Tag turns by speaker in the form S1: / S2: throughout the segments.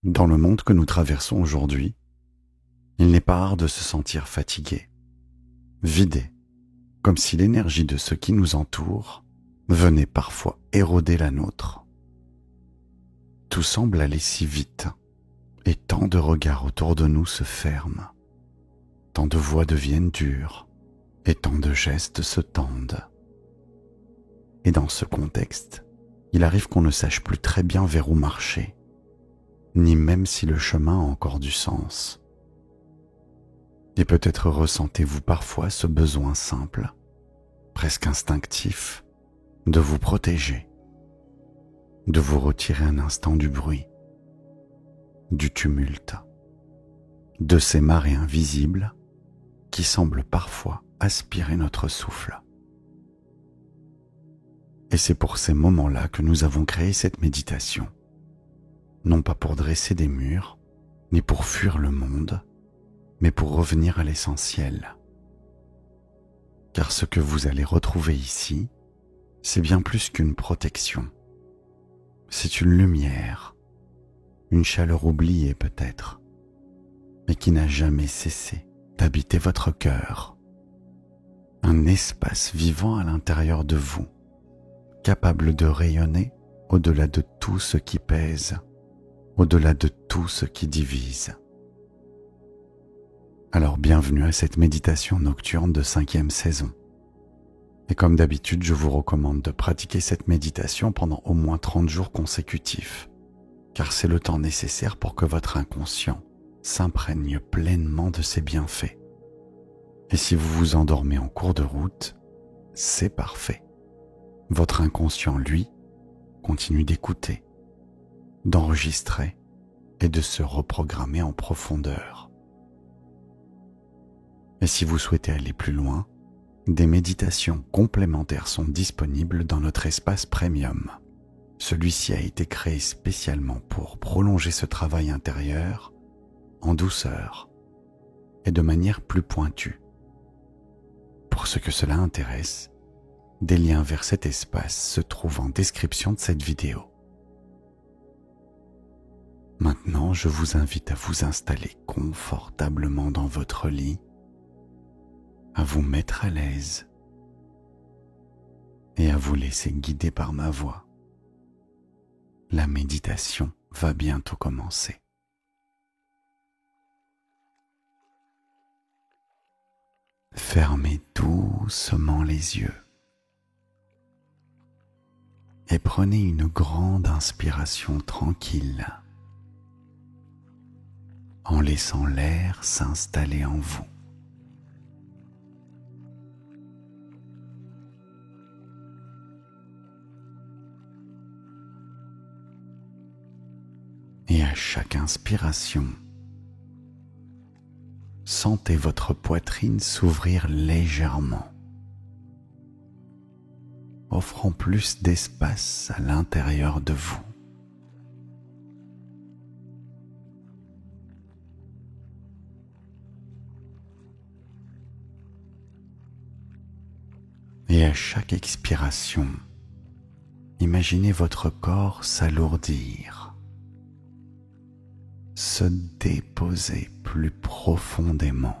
S1: Dans le monde que nous traversons aujourd'hui, il n'est pas rare de se sentir fatigué, vidé, comme si l'énergie de ce qui nous entoure venait parfois éroder la nôtre. Tout semble aller si vite, et tant de regards autour de nous se ferment, tant de voix deviennent dures, et tant de gestes se tendent. Et dans ce contexte, il arrive qu'on ne sache plus très bien vers où marcher, ni même si le chemin a encore du sens. Et peut-être ressentez-vous parfois ce besoin simple, presque instinctif, de vous protéger, de vous retirer un instant du bruit, du tumulte, de ces marées invisibles qui semblent parfois aspirer notre souffle. Et c'est pour ces moments-là que nous avons créé cette méditation, non pas pour dresser des murs, ni pour fuir le monde, mais pour revenir à l'essentiel. Car ce que vous allez retrouver ici, c'est bien plus qu'une protection. C'est une lumière, une chaleur oubliée peut-être, mais qui n'a jamais cessé d'habiter votre cœur. Un espace vivant à l'intérieur de vous, capable de rayonner au-delà de tout ce qui pèse, au-delà de tout ce qui divise. Alors bienvenue à cette méditation nocturne de 5e saison. Et comme d'habitude, je vous recommande de pratiquer cette méditation pendant au moins 30 jours consécutifs, car c'est le temps nécessaire pour que votre inconscient s'imprègne pleinement de ses bienfaits. Et si vous vous endormez en cours de route, c'est parfait. Votre inconscient, lui, continue d'écouter, d'enregistrer et de se reprogrammer en profondeur. Et si vous souhaitez aller plus loin, des méditations complémentaires sont disponibles dans notre espace premium. Celui-ci a été créé spécialement pour prolonger ce travail intérieur en douceur et de manière plus pointue. Pour ceux que cela intéresse, des liens vers cet espace se trouvent en description de cette vidéo. Maintenant, je vous invite à vous installer confortablement dans votre lit, à vous mettre à l'aise et à vous laisser guider par ma voix. La méditation va bientôt commencer. Fermez doucement les yeux et prenez une grande inspiration tranquille en laissant l'air s'installer en vous. Et à chaque inspiration, sentez votre poitrine s'ouvrir légèrement, offrant plus d'espace à l'intérieur de vous. Et à chaque expiration, imaginez votre corps s'alourdir, se déposer plus profondément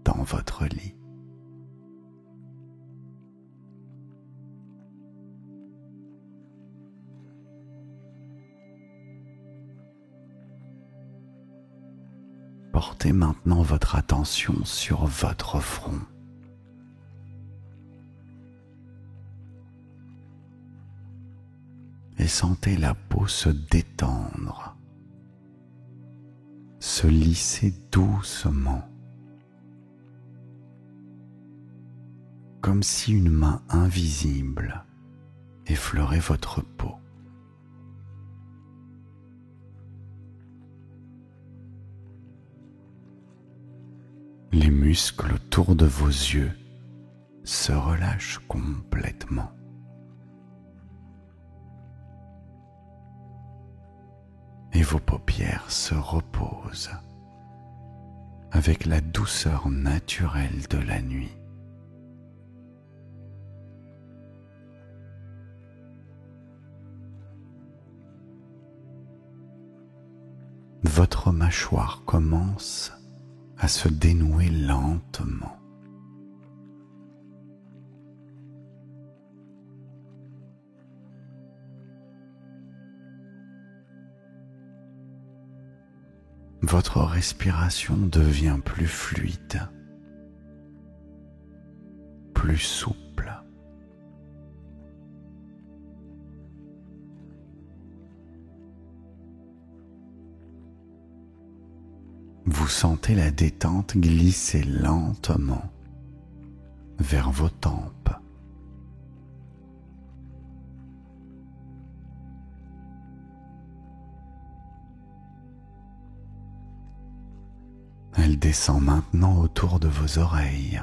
S1: dans votre lit. Portez maintenant votre attention sur votre front. Et sentez la peau se détendre, se lisser doucement, comme si une main invisible effleurait votre peau. Les muscles autour de vos yeux se relâchent complètement. Et vos paupières se reposent avec la douceur naturelle de la nuit. votre mâchoire commence à se dénouer lentement. Votre respiration devient plus fluide, plus souple. Vous sentez la détente glisser lentement vers vos tempes. Elle descend maintenant autour de vos oreilles.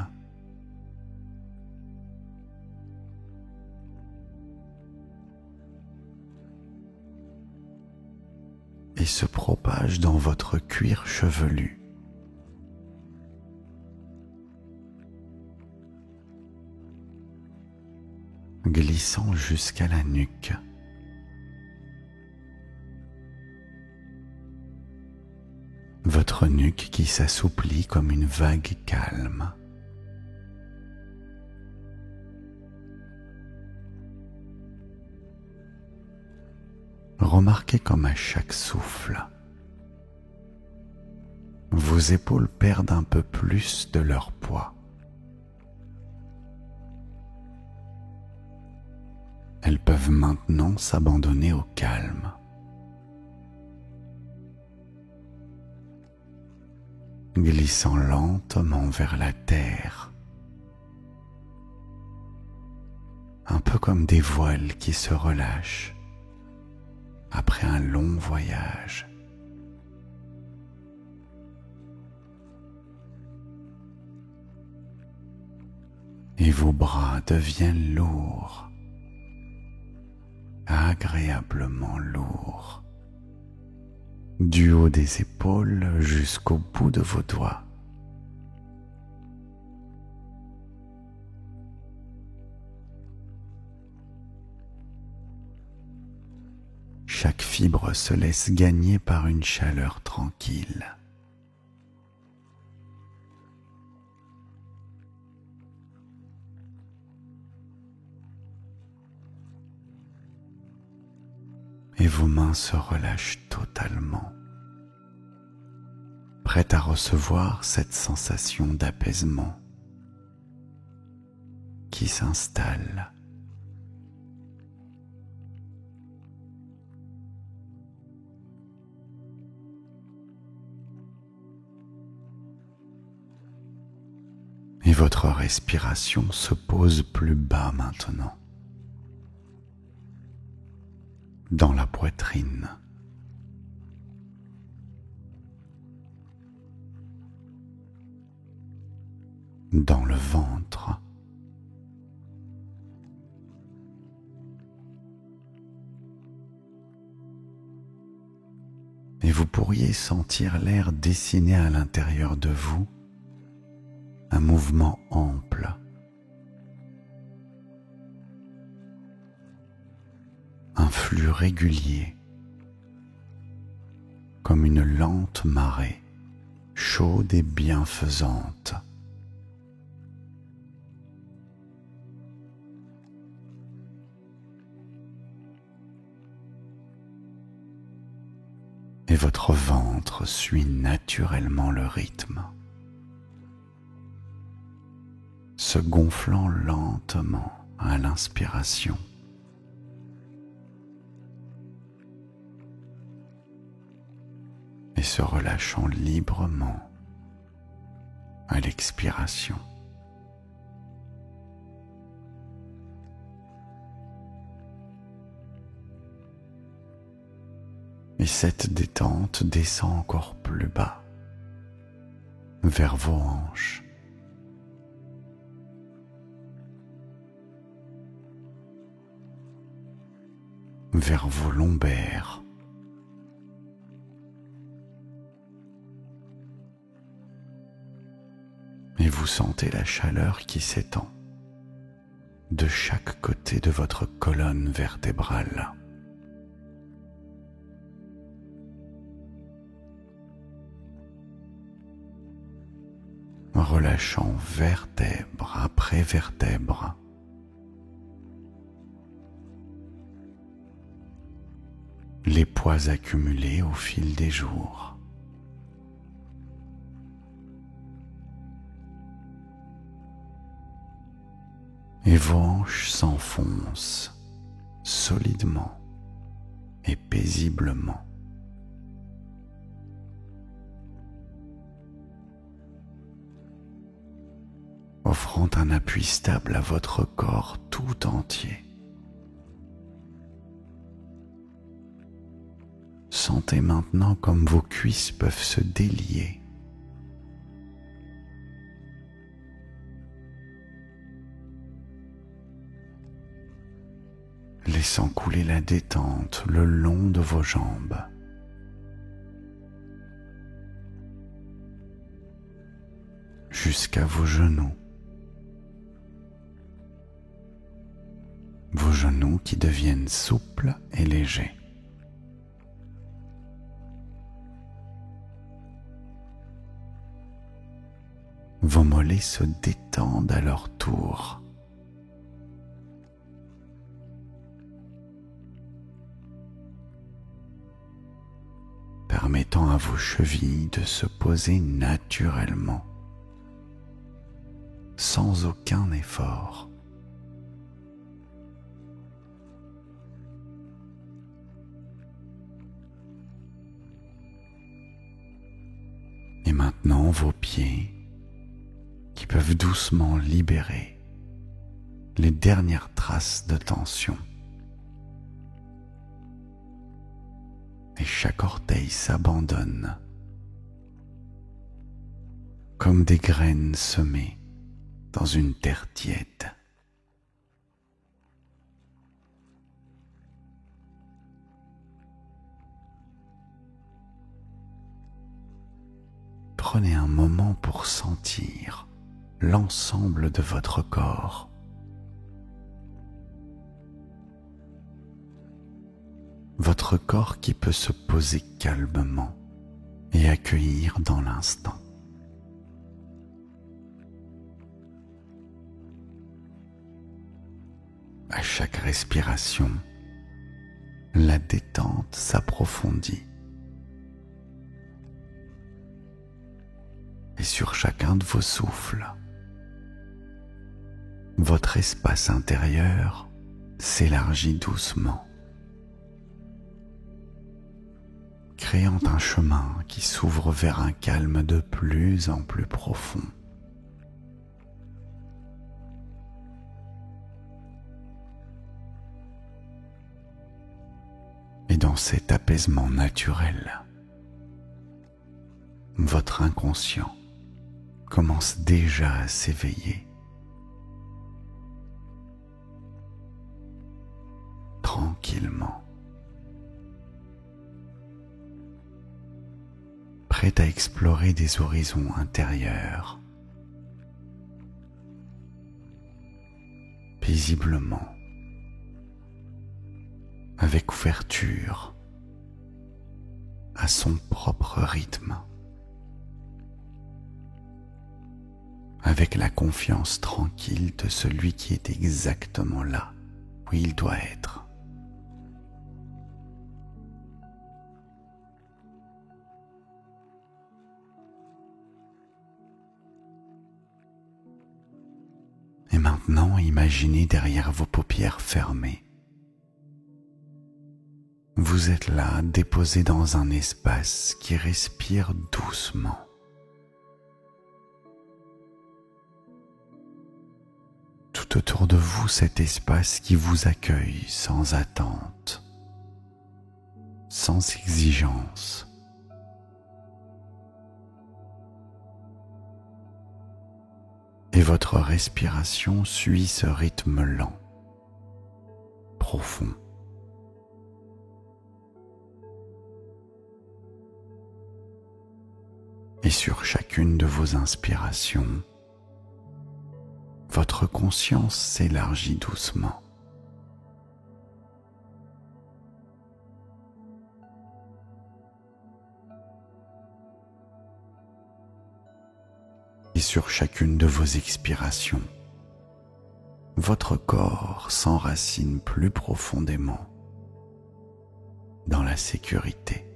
S1: Et se propage dans votre cuir chevelu. Glissant jusqu'à la nuque. Votre nuque qui s'assouplit comme une vague calme. Remarquez comme à chaque souffle, vos épaules perdent un peu plus de leur poids. Elles peuvent maintenant s'abandonner au calme. Glissant lentement vers la terre, un peu comme des voiles qui se relâchent après un long voyage. Et vos bras deviennent lourds, agréablement lourds, du haut des épaules jusqu'au bout de vos doigts. Chaque fibre se laisse gagner par une chaleur tranquille. Et vos mains se relâchent totalement, prêtes à recevoir cette sensation d'apaisement qui s'installe. Et votre respiration se pose plus bas maintenant, dans la poitrine. Dans le ventre. Et vous pourriez sentir l'air dessiner à l'intérieur de vous un mouvement ample. Un flux régulier, comme une lente marée, chaude et bienfaisante. Et votre ventre suit naturellement le rythme, se gonflant lentement à l'inspiration et se relâchant librement à l'expiration. Et cette détente descend encore plus bas, vers vos hanches. Vers vos lombaires. Et vous sentez la chaleur qui s'étend de chaque côté de votre colonne vertébrale. relâchant vertèbre après vertèbre. Les poids accumulés au fil des jours. Et vos hanches s'enfoncent solidement et paisiblement. Offrant un appui stable à votre corps tout entier. Sentez maintenant comme vos cuisses peuvent se délier. Laissant couler la détente le long de vos jambes. Jusqu'à vos genoux. Vos genoux qui deviennent souples et légers. Vos mollets se détendent à leur tour. Permettant à vos chevilles de se poser naturellement, sans aucun effort. Et maintenant vos pieds qui peuvent doucement libérer les dernières traces de tension. Et chaque orteil s'abandonne comme des graines semées dans une terre tiède. Prenez un moment pour sentir l'ensemble de votre corps. Votre corps qui peut se poser calmement et accueillir dans l'instant. À chaque respiration, la détente s'approfondit. Et sur chacun de vos souffles, votre espace intérieur s'élargit doucement, créant un chemin qui s'ouvre vers un calme de plus en plus profond. Et dans cet apaisement naturel, votre inconscient commence déjà à s'éveiller. Tranquillement. Prêt à explorer des horizons intérieurs. Paisiblement. Avec ouverture. À son propre rythme. Avec la confiance tranquille de celui qui est exactement là où il doit être. Et maintenant, imaginez derrière vos paupières fermées. Vous êtes là, déposé dans un espace qui respire doucement. Tout autour de vous, cet espace qui vous accueille sans attente, sans exigence. Et votre respiration suit ce rythme lent, profond. Et sur chacune de vos inspirations, votre conscience s'élargit doucement. Et sur chacune de vos expirations, votre corps s'enracine plus profondément dans la sécurité.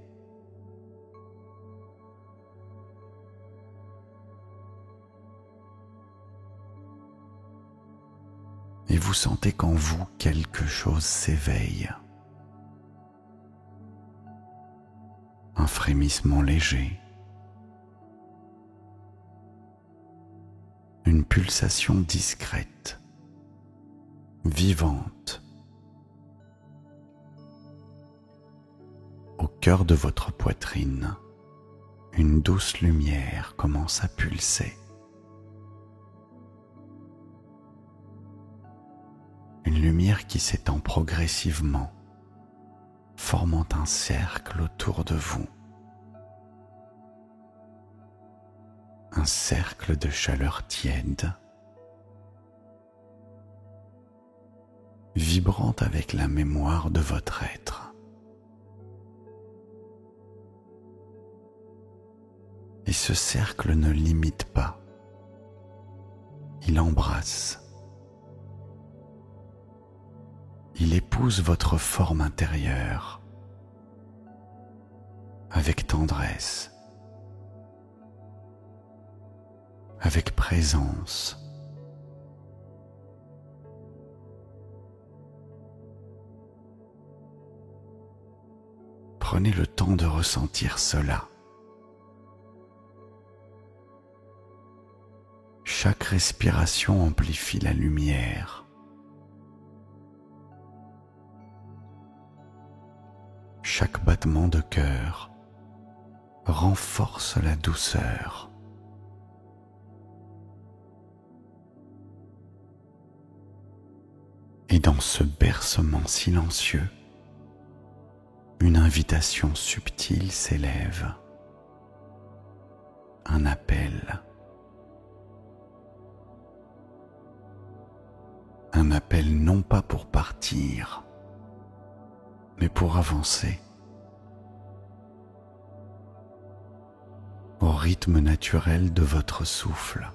S1: Et vous sentez qu'en vous, quelque chose s'éveille. Un frémissement léger, une pulsation discrète, vivante. Au cœur de votre poitrine, une douce lumière commence à pulser. Une lumière qui s'étend progressivement, formant un cercle autour de vous. Un cercle de chaleur tiède, vibrante avec la mémoire de votre être. Et ce cercle ne limite pas, il embrasse. Il épouse votre forme intérieure avec tendresse, avec présence. Prenez le temps de ressentir cela. Chaque respiration amplifie la lumière. Chaque battement de cœur renforce la douceur. Et dans ce bercement silencieux, une invitation subtile s'élève, un appel. Un appel non pas pour partir, mais pour avancer au rythme naturel de votre souffle.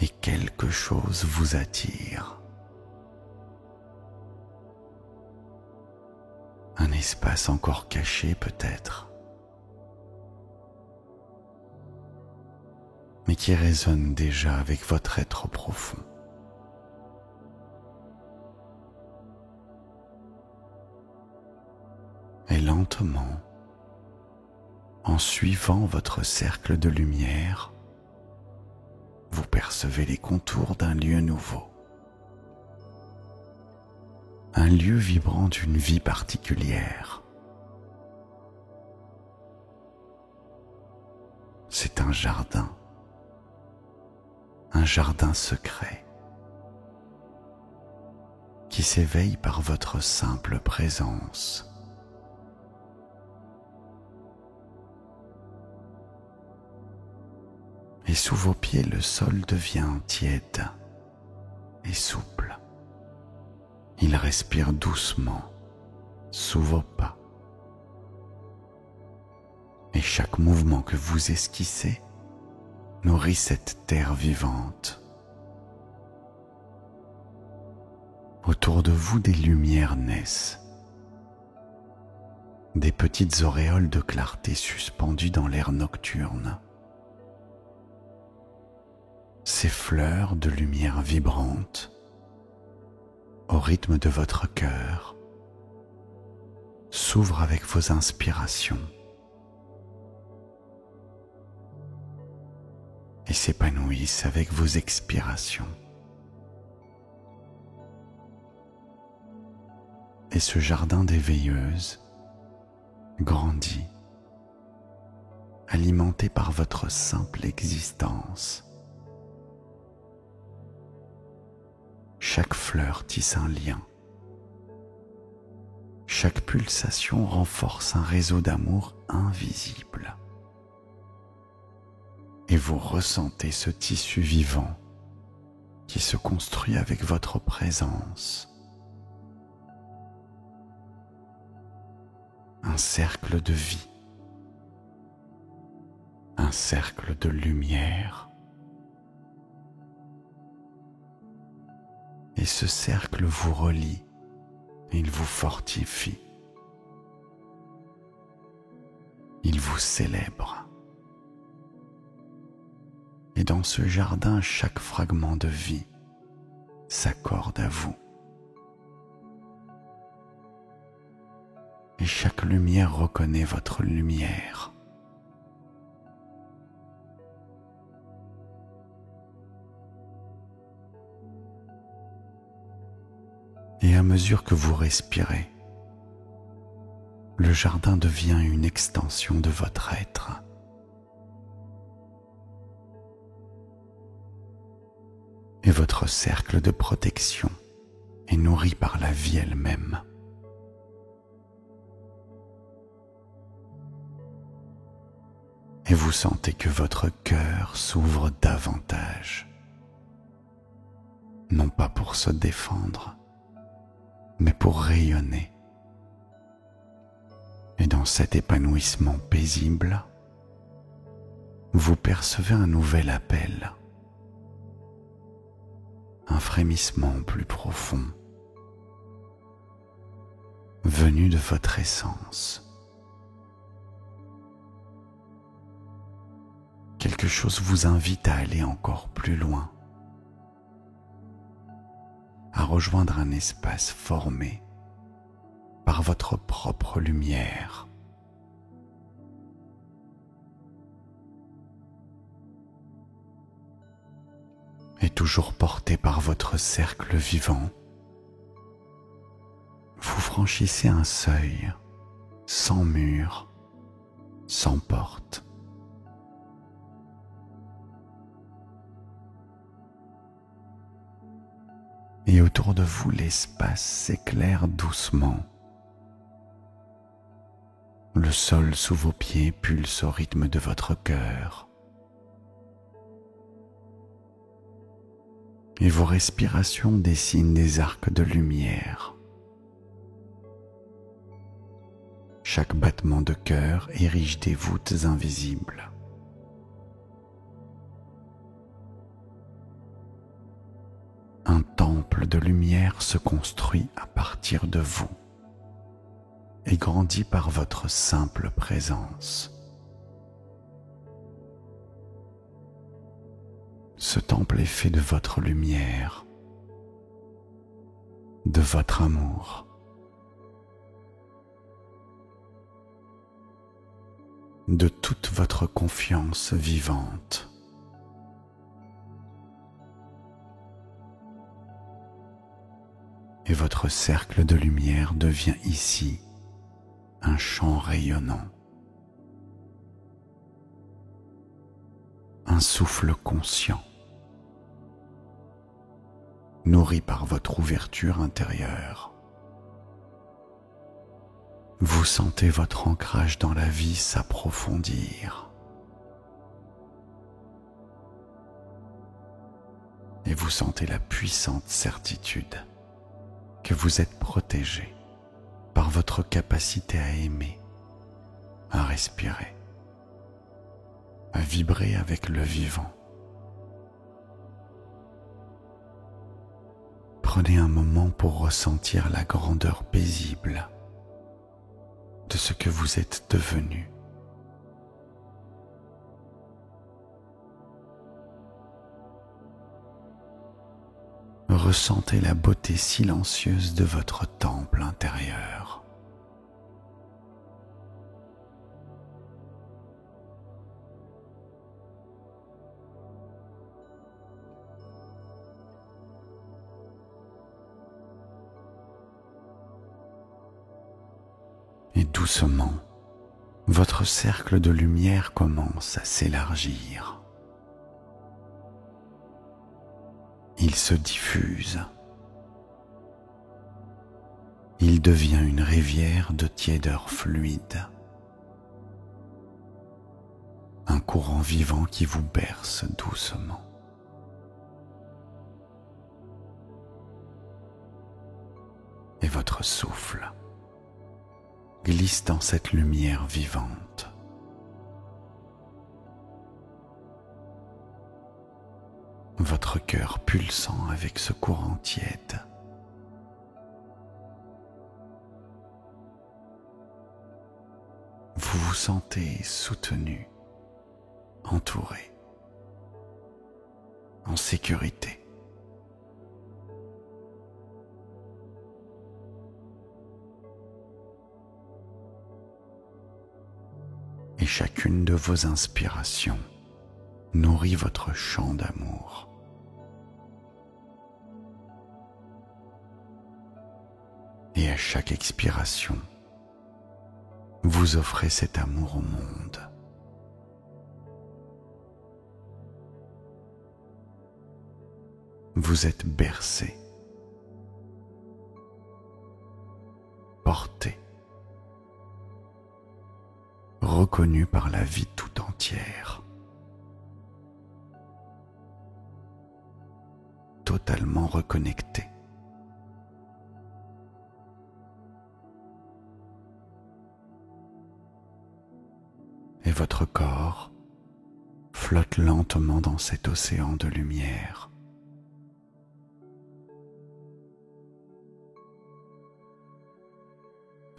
S1: Et quelque chose vous attire. Un espace encore caché peut-être, mais qui résonne déjà avec votre être profond. Et lentement, en suivant votre cercle de lumière, vous percevez les contours d'un lieu nouveau. Un lieu vibrant d'une vie particulière. C'est un jardin secret qui s'éveille par votre simple présence. Et sous vos pieds, le sol devient tiède et souple. Il respire doucement sous vos pas. Et chaque mouvement que vous esquissez nourrit cette terre vivante. Autour de vous, des lumières naissent. Des petites auréoles de clarté suspendues dans l'air nocturne. Ces fleurs de lumière vibrante, au rythme de votre cœur, s'ouvrent avec vos inspirations et s'épanouissent avec vos expirations. Et ce jardin des veilleuses grandit, alimenté par votre simple existence. Chaque fleur tisse un lien. Chaque pulsation renforce un réseau d'amour invisible. Et vous ressentez ce tissu vivant qui se construit avec votre présence. Un cercle de vie un cercle de lumière. Et ce cercle vous relie, il vous fortifie, il vous célèbre. Et dans ce jardin, chaque fragment de vie s'accorde à vous. Et chaque lumière reconnaît votre lumière. Et à mesure que vous respirez, le jardin devient une extension de votre être. Et votre cercle de protection est nourri par la vie elle-même. Et vous sentez que votre cœur s'ouvre davantage, non pas pour se défendre, mais pour rayonner. Et dans cet épanouissement paisible, vous percevez un nouvel appel, un frémissement plus profond, venu de votre essence. Quelque chose vous invite à aller encore plus loin, à rejoindre un espace formé par votre propre lumière. Et toujours porté par votre cercle vivant, vous franchissez un seuil sans mur, sans porte. Et autour de vous, l'espace s'éclaire doucement. Le sol sous vos pieds pulse au rythme de votre cœur. Et vos respirations dessinent des arcs de lumière. Chaque battement de cœur érige des voûtes invisibles. Un temple de lumière se construit à partir de vous et grandit par votre simple présence. Ce temple est fait de votre lumière, de votre amour, de toute votre confiance vivante. Et votre cercle de lumière devient ici un champ rayonnant, un souffle conscient, nourri par votre ouverture intérieure. Vous sentez votre ancrage dans la vie s'approfondir. Et vous sentez la puissante certitude que vous êtes protégé par votre capacité à aimer, à respirer, à vibrer avec le vivant. Prenez un moment pour ressentir la grandeur paisible de ce que vous êtes devenu. Ressentez la beauté silencieuse de votre temple intérieur. Et doucement, votre cercle de lumière commence à s'élargir. Il se diffuse. Il devient une rivière de tiédeur fluide. Un courant vivant qui vous berce doucement. Et votre souffle glisse dans cette lumière vivante. votre cœur pulsant avec ce courant tiède. Vous vous sentez soutenu, entouré, en sécurité. Et chacune de vos inspirations nourrit votre champ d'amour. Et à chaque expiration, vous offrez cet amour au monde. Vous êtes bercé, porté, reconnu par la vie tout entière, totalement reconnecté. Et votre corps flotte lentement dans cet océan de lumière.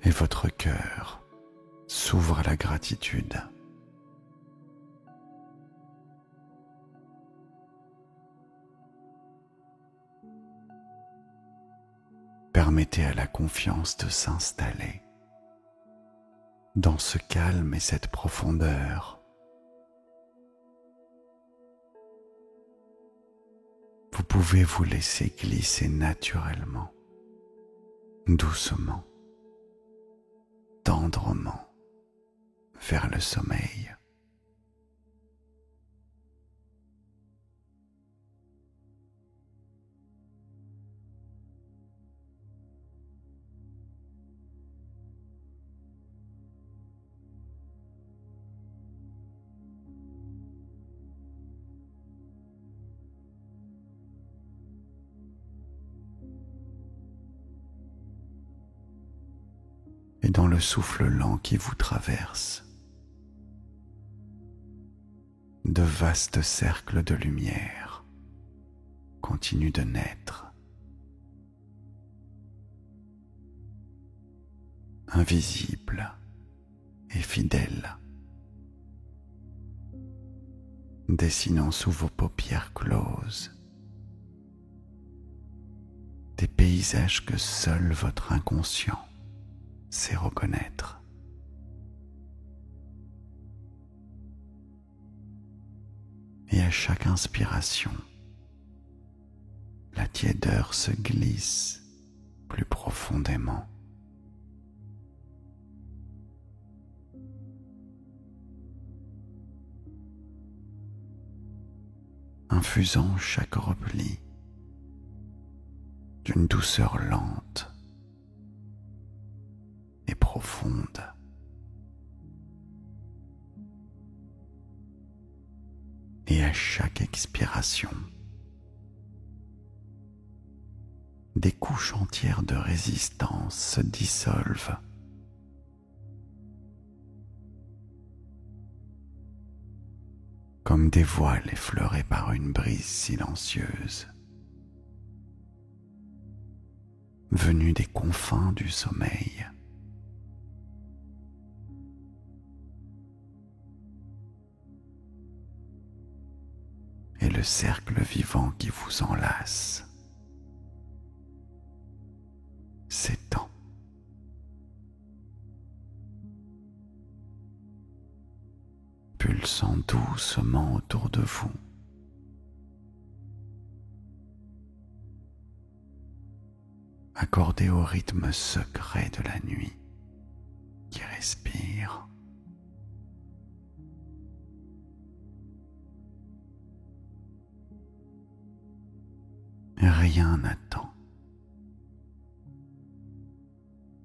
S1: Et votre cœur s'ouvre à la gratitude. Permettez à la confiance de s'installer dans ce calme et cette profondeur. Vous pouvez vous laisser glisser naturellement, doucement, tendrement vers le sommeil. Et dans le souffle lent qui vous traverse, de vastes cercles de lumière continuent de naître, invisibles et fidèles, dessinant sous vos paupières closes des paysages que seul votre inconscient sait reconnaître. Et à chaque inspiration, la tiédeur se glisse plus profondément. Infusant chaque repli d'une douceur lente et profonde. Et à chaque expiration, des couches entières de résistance se dissolvent, comme des voiles effleurés par une brise silencieuse, venue des confins du sommeil. Et le cercle vivant qui vous enlace s'étend. Pulsant doucement autour de vous. Accordé au rythme secret de la nuit qui respire. Rien n'attend,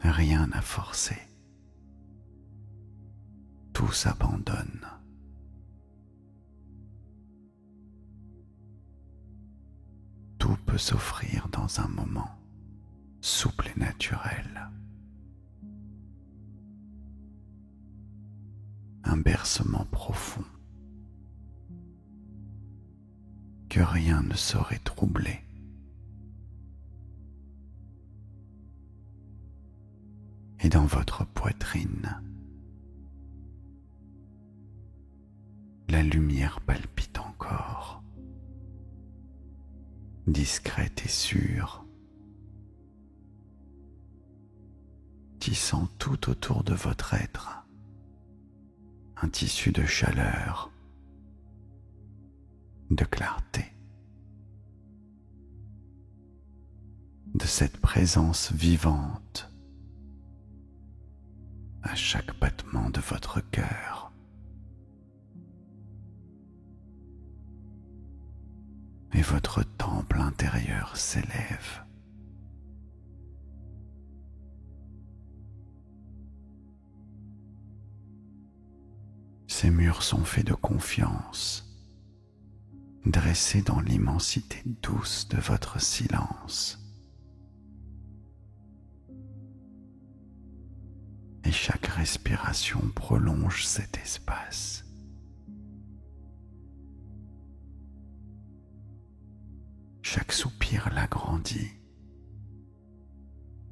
S1: rien à forcer, tout s'abandonne. Tout peut s'offrir dans un moment souple et naturel. Un bercement profond que rien ne saurait troubler. Et dans votre poitrine, la lumière palpite encore, discrète et sûre, tissant tout autour de votre être un tissu de chaleur, de clarté, de cette présence vivante à chaque battement de votre cœur. Et votre temple intérieur s'élève. Ces murs sont faits de confiance, dressés dans l'immensité douce de votre silence. Et chaque respiration prolonge cet espace. Chaque soupir l'agrandit,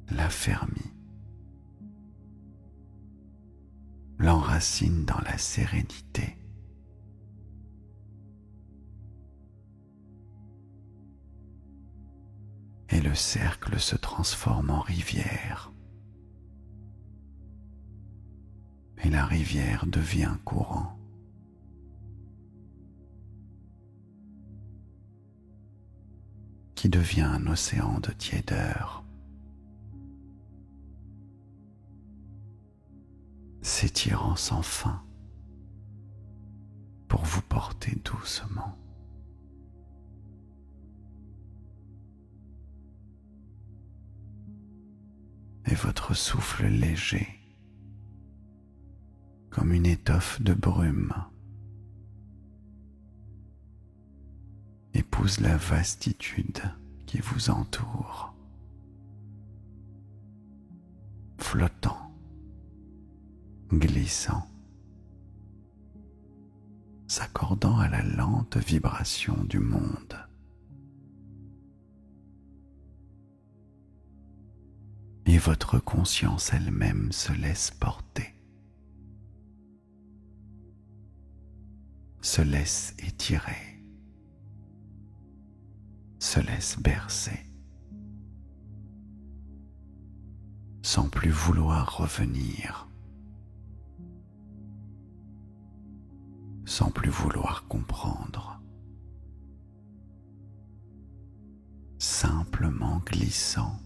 S1: l'affermit, l'enracine dans la sérénité. Et le cercle se transforme en rivière. Et la rivière devient courant. Qui devient un océan de tiédeur, s'étirant sans fin pour vous porter doucement. Et votre souffle léger, comme une étoffe de brume, épouse la vastitude qui vous entoure, flottant, glissant, s'accordant à la lente vibration du monde. Et votre conscience elle-même se laisse porter, se laisse étirer, se laisse bercer, sans plus vouloir revenir, sans plus vouloir comprendre, simplement glissant,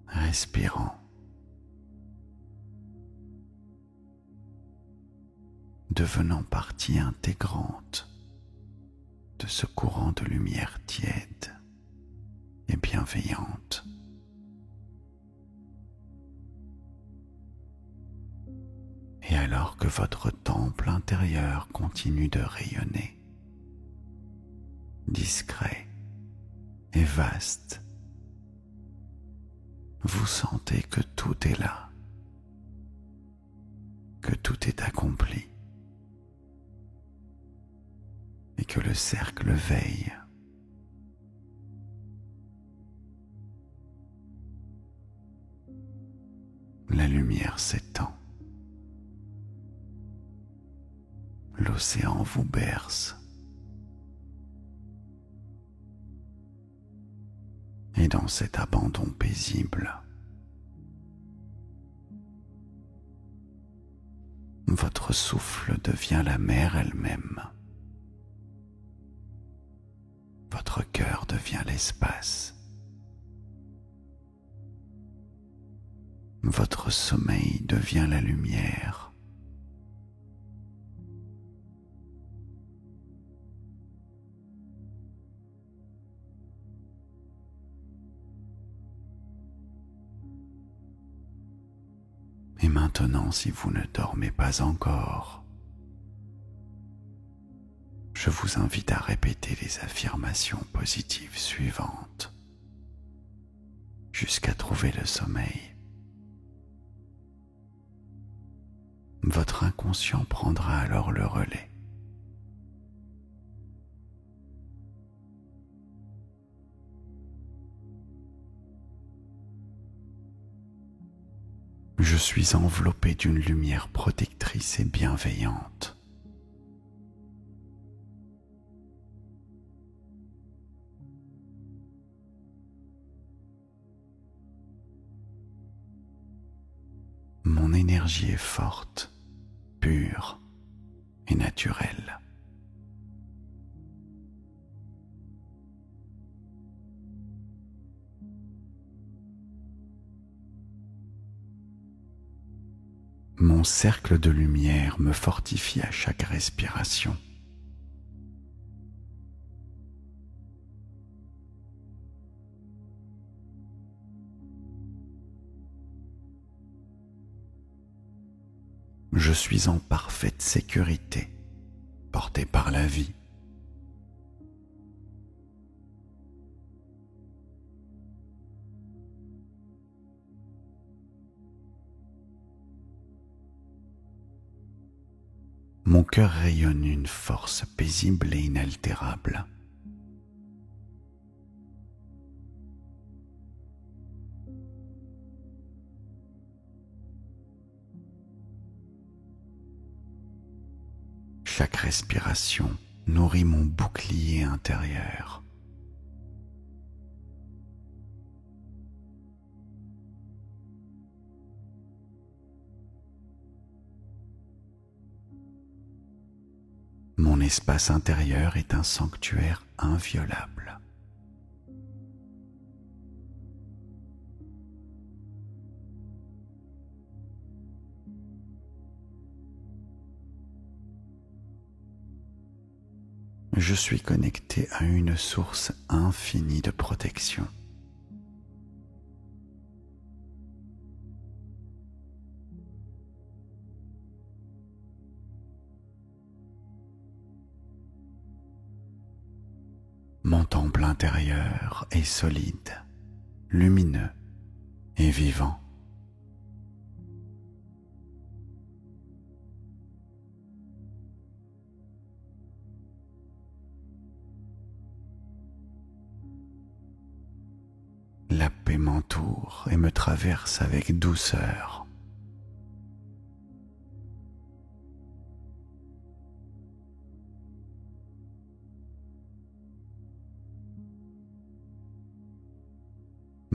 S1: respirant, devenant partie intégrante de ce courant de lumière tiède et bienveillante. Et alors que votre temple intérieur continue de rayonner, discret et vaste, vous sentez que tout est là, que tout est accompli, et que le cercle veille. La lumière s'étend. L'océan vous berce. Et dans cet abandon paisible, votre souffle devient la mer elle-même. Votre cœur devient l'espace. Votre sommeil devient la lumière. Et maintenant, si vous ne dormez pas encore, je vous invite à répéter les affirmations positives suivantes jusqu'à trouver le sommeil. Votre inconscient prendra alors le relais Je suis enveloppé d'une lumière protectrice et bienveillante. Mon énergie est forte, pure et naturelle. Mon cercle de lumière me fortifie à chaque respiration. Je suis en parfaite sécurité, porté par la vie. Mon cœur rayonne une force paisible et inaltérable. Chaque respiration nourrit mon bouclier intérieur. Mon espace intérieur est un sanctuaire inviolable. Je suis connecté à une source infinie de protection. Mon temple intérieur est solide, lumineux et vivant. La paix m'entoure et me traverse avec douceur.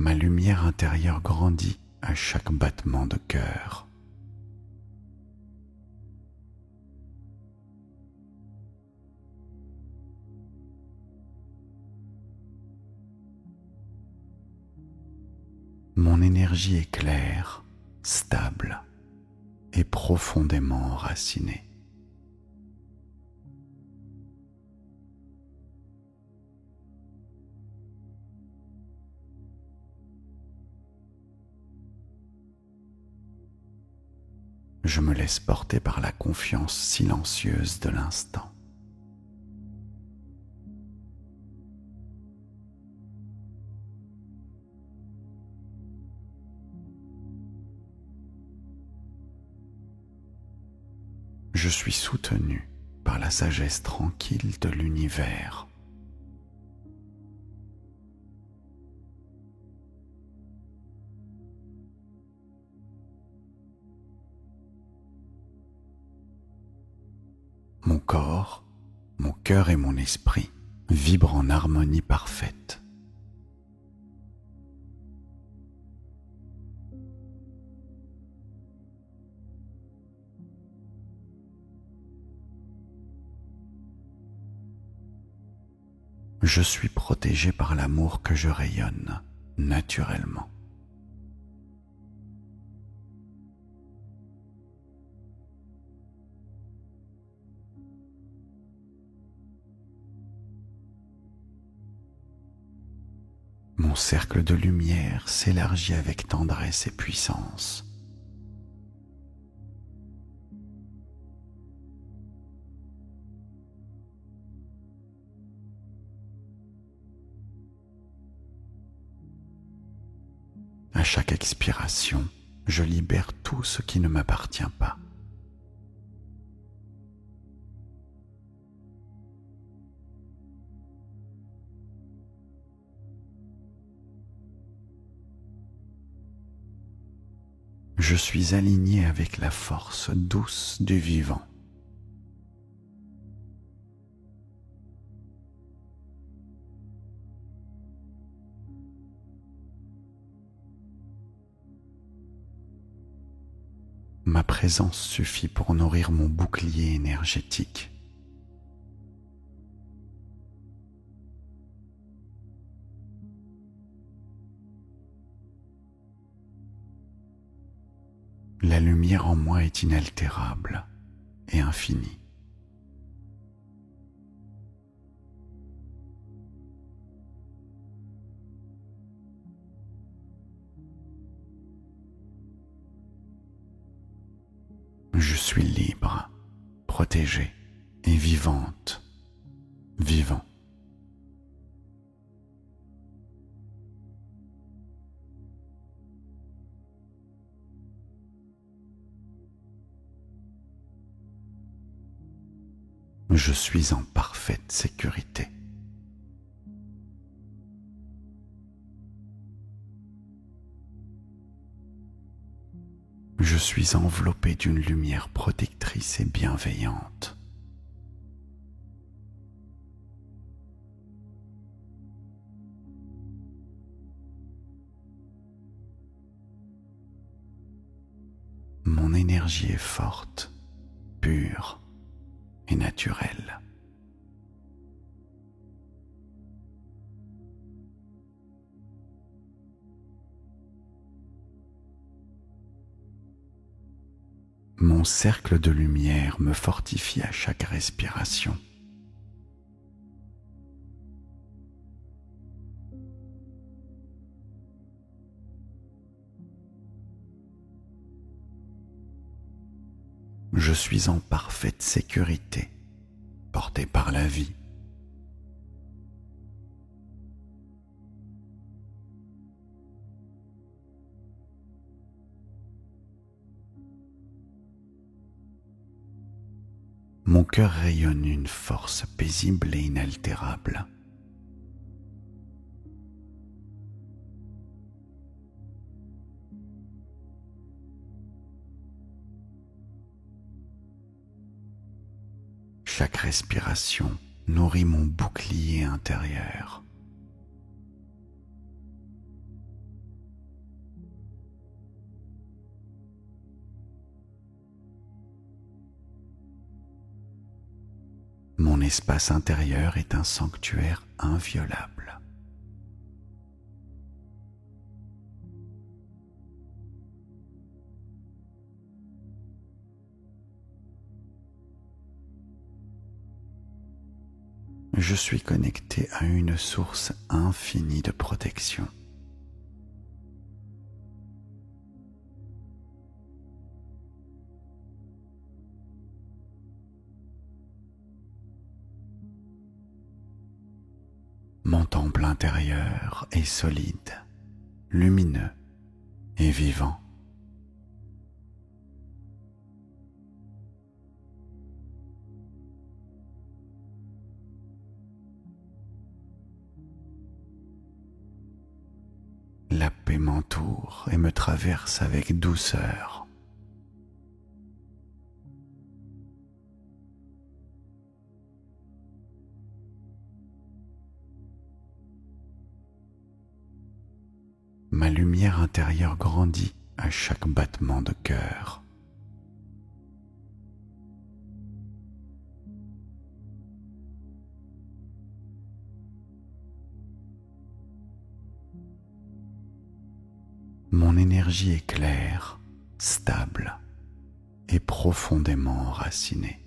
S1: Ma lumière intérieure grandit à chaque battement de cœur. Mon énergie est claire, stable et profondément enracinée. Je me laisse porter par la confiance silencieuse de l'instant. Je suis soutenu par la sagesse tranquille de l'univers. Mon corps, mon cœur et mon esprit vibrent en harmonie parfaite. Je suis protégé par l'amour que je rayonne naturellement. Mon cercle de lumière s'élargit avec tendresse et puissance. À chaque expiration, je libère tout ce qui ne m'appartient pas. Je suis aligné avec la force douce du vivant. Ma présence suffit pour nourrir mon bouclier énergétique. La lumière en moi est inaltérable et infinie. Je suis libre, protégée et vivante, vivant. Je suis en parfaite sécurité. Je suis enveloppé d'une lumière protectrice et bienveillante. Mon énergie est forte, pure et naturelle. Mon cercle de lumière me fortifie à chaque respiration. Je suis en parfaite sécurité, porté par la vie. Mon cœur rayonne une force paisible et inaltérable. Chaque respiration nourrit mon bouclier intérieur. Mon espace intérieur est un sanctuaire inviolable. Je suis connecté à une source infinie de protection. Mon temple intérieur est solide, lumineux et vivant. La paix m'entoure et me traverse avec douceur. Ma lumière intérieure grandit à chaque battement de cœur. Mon énergie est claire, stable et profondément enracinée.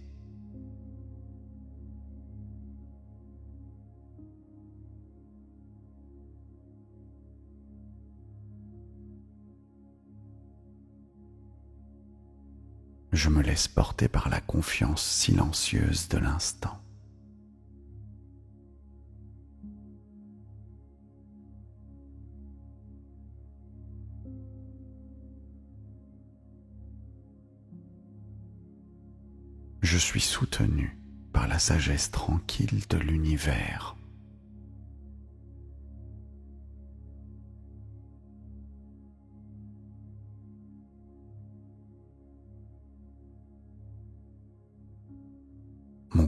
S1: Je me laisse porter par la confiance silencieuse de l'instant. Je suis soutenu par la sagesse tranquille de l'univers.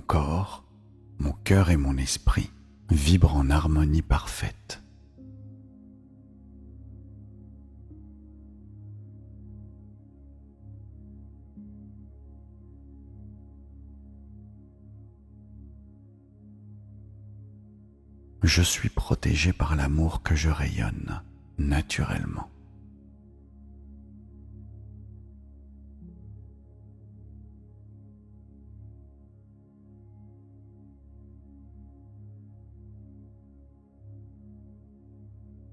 S1: corps, mon cœur et mon esprit vibrent en harmonie parfaite. Je suis protégé par l'amour que je rayonne naturellement.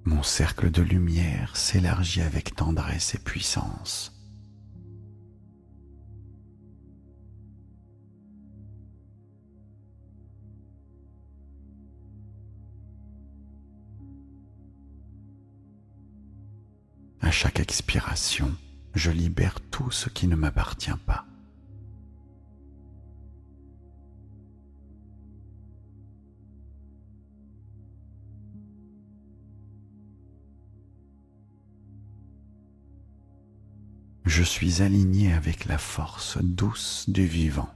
S1: Mon cercle de lumière s'élargit avec tendresse et puissance. À chaque expiration, je libère tout ce qui ne m'appartient pas. Je suis aligné avec la force douce du vivant.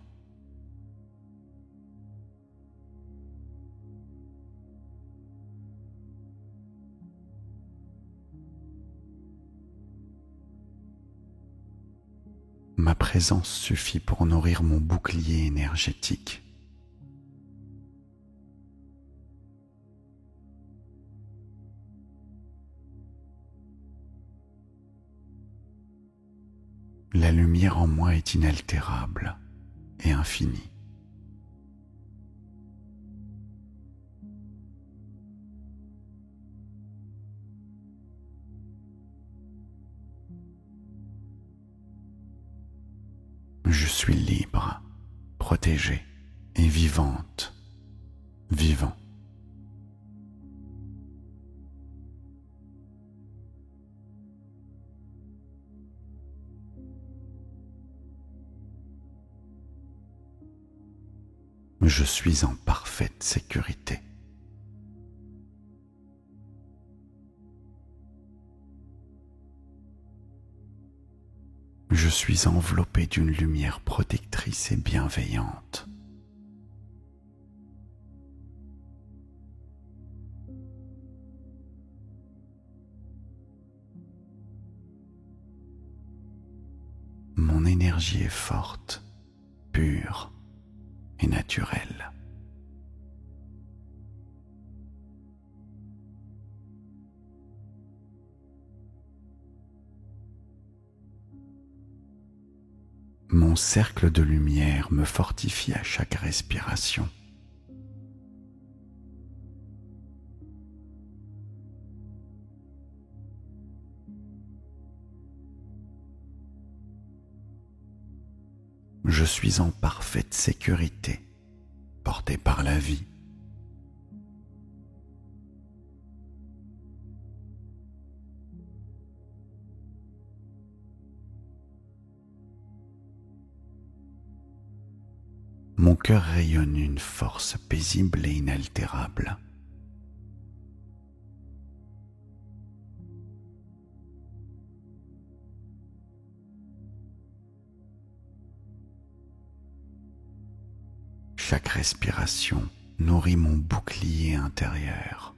S1: Ma présence suffit pour nourrir mon bouclier énergétique. La lumière en moi est inaltérable et infinie. Je suis libre, protégée et vivante, vivant. Je suis en parfaite sécurité. Je suis enveloppé d'une lumière protectrice et bienveillante. Mon énergie est forte, pure et naturelle. Mon cercle de lumière me fortifie à chaque respiration. Je suis en parfaite sécurité, porté par la vie. Mon cœur rayonne une force paisible et inaltérable. Chaque respiration nourrit mon bouclier intérieur.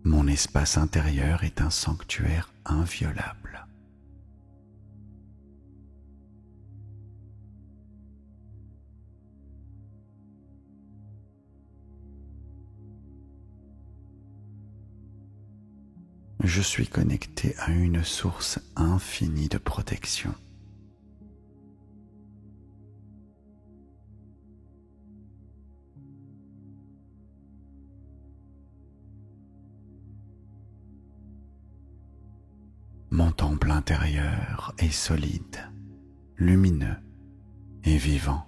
S1: Mon espace intérieur est un sanctuaire inviolable. Je suis connecté à une source infinie de protection. Mon temple intérieur est solide, lumineux et vivant.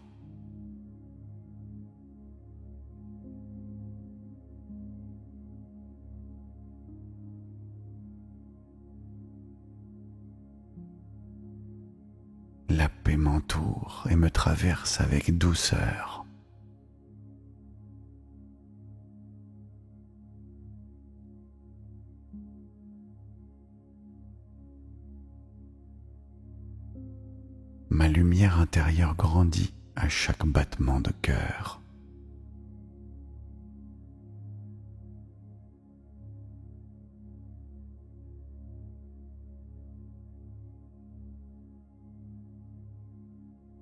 S1: La paix m'entoure et me traverse avec douceur. lumière intérieure grandit à chaque battement de cœur.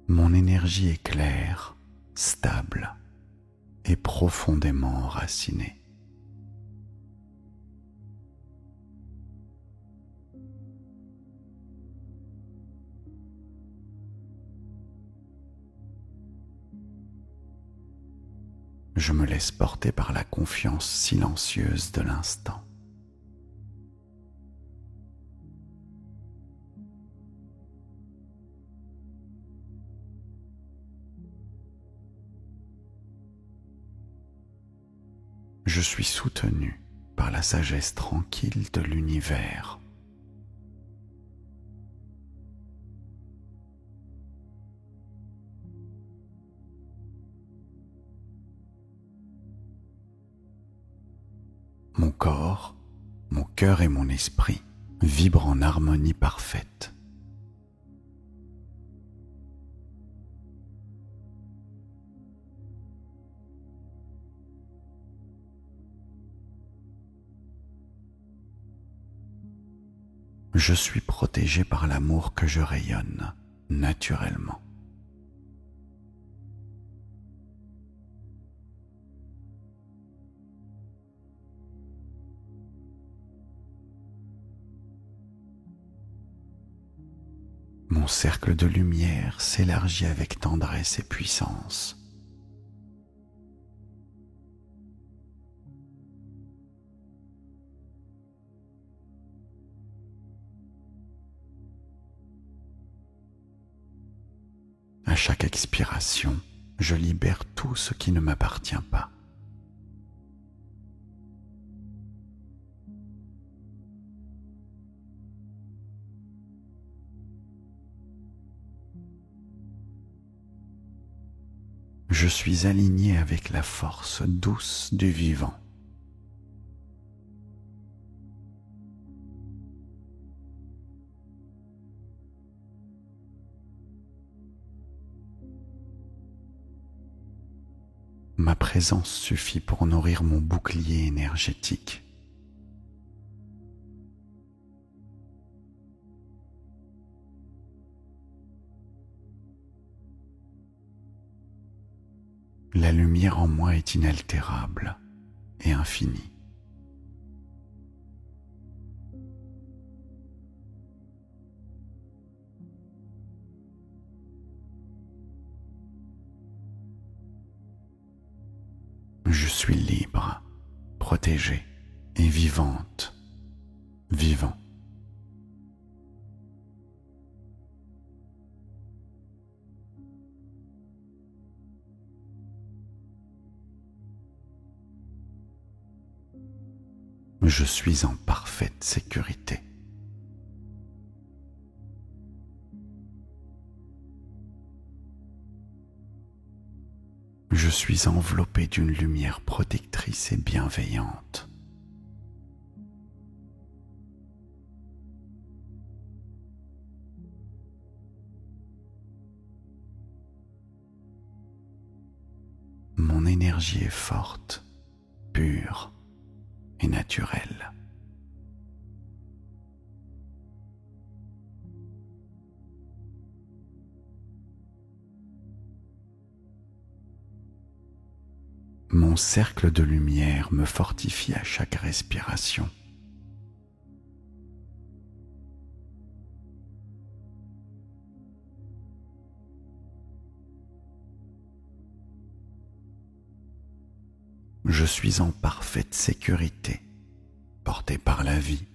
S1: Mon énergie est claire, stable et profondément enracinée. Je me laisse porter par la confiance silencieuse de l'instant. Je suis soutenu par la sagesse tranquille de l'univers. Mon corps, mon cœur et mon esprit vibrent en harmonie parfaite. Je suis protégé par l'amour que je rayonne naturellement. Mon cercle de lumière s'élargit avec tendresse et puissance. À chaque expiration, je libère tout ce qui ne m'appartient pas. Je suis aligné avec la force douce du vivant. Ma présence suffit pour nourrir mon bouclier énergétique. La lumière en moi est inaltérable et infinie. Je suis libre, protégée et vivante, vivant. Je suis en parfaite sécurité. Je suis enveloppé d'une lumière protectrice et bienveillante. Mon énergie est forte, pure et naturelle. Mon cercle de lumière me fortifie à chaque respiration. Je suis en parfaite sécurité, porté par la vie.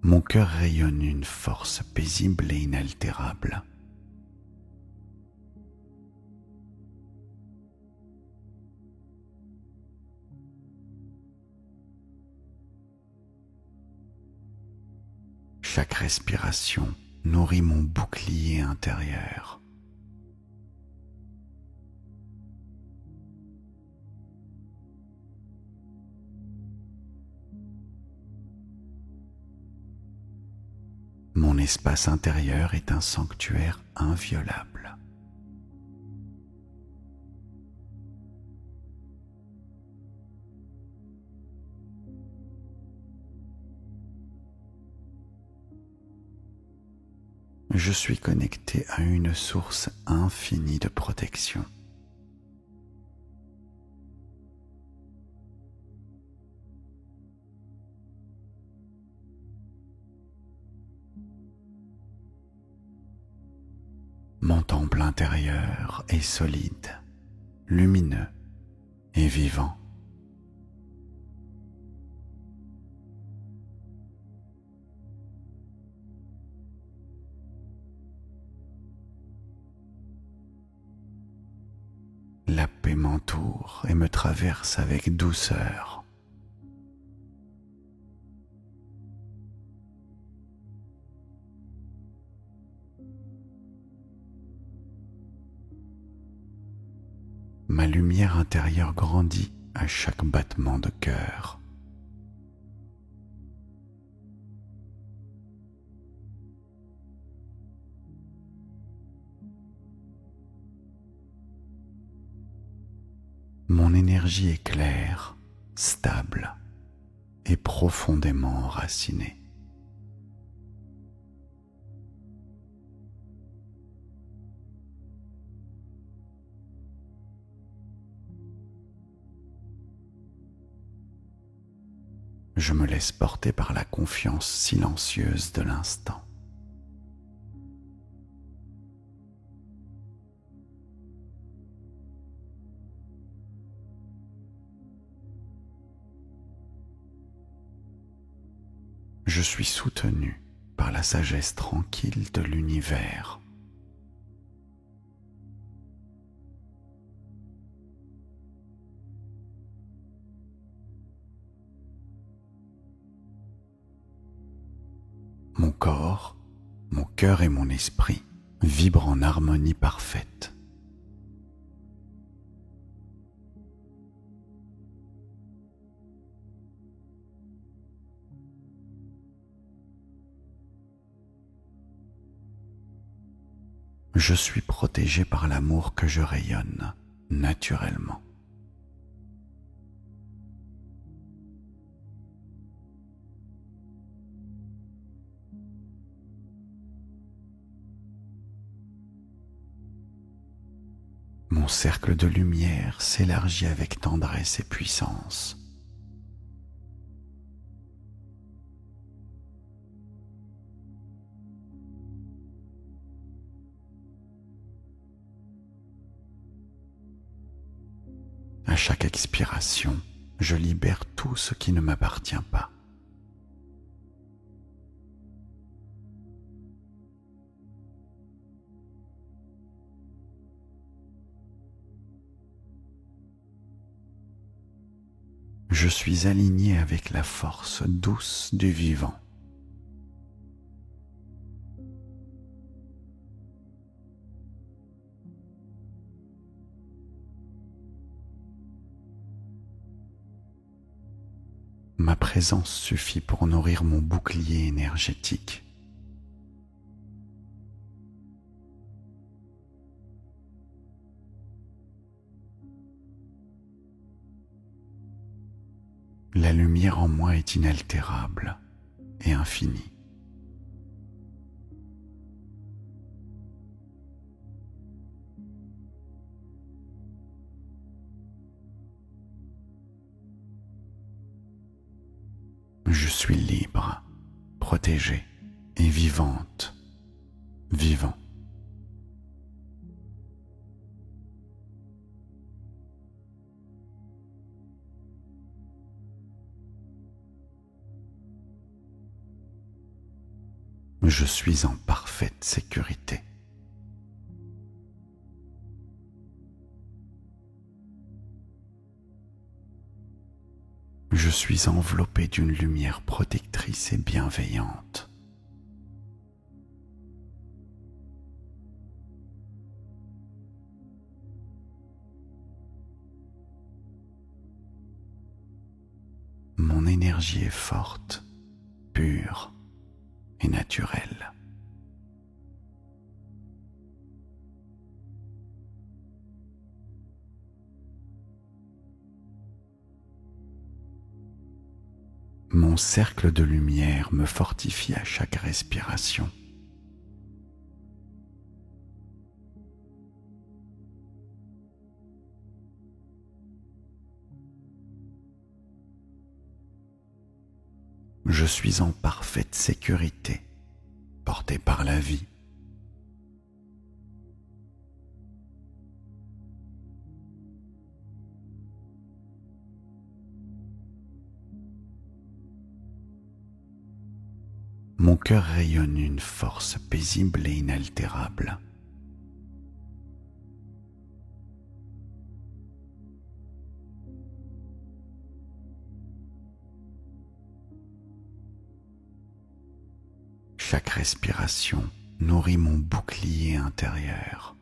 S1: Mon cœur rayonne une force paisible et inaltérable. Chaque respiration nourrit mon bouclier intérieur. espace intérieur est un sanctuaire inviolable. Je suis connecté à une source infinie de protection. Mon temple intérieur est solide, lumineux et vivant. La paix m'entoure et me traverse avec douceur. Ma lumière intérieure grandit à chaque battement de cœur. Mon énergie est claire, stable et profondément enracinée. Je me laisse porter par la confiance silencieuse de l'instant. Je suis soutenu par la sagesse tranquille de l'univers. Mon corps, mon cœur et mon esprit vibrent en harmonie parfaite. Je suis protégé par l'amour que je rayonne naturellement. Mon cercle de lumière s'élargit avec tendresse et puissance. À chaque expiration, je libère tout ce qui ne m'appartient pas. Je suis aligné avec la force douce du vivant. Ma présence suffit pour nourrir mon bouclier énergétique. La lumière en moi est inaltérable et infinie. Je suis libre, protégée et vivante, vivant. Je suis en parfaite sécurité. Je suis enveloppé d'une lumière protectrice et bienveillante. Mon énergie est forte, pure et naturelle. Mon cercle de lumière me fortifie à chaque respiration. Je suis en parfaite sécurité, porté par la vie. Mon cœur rayonne une force paisible et inaltérable. Chaque respiration nourrit mon bouclier intérieur.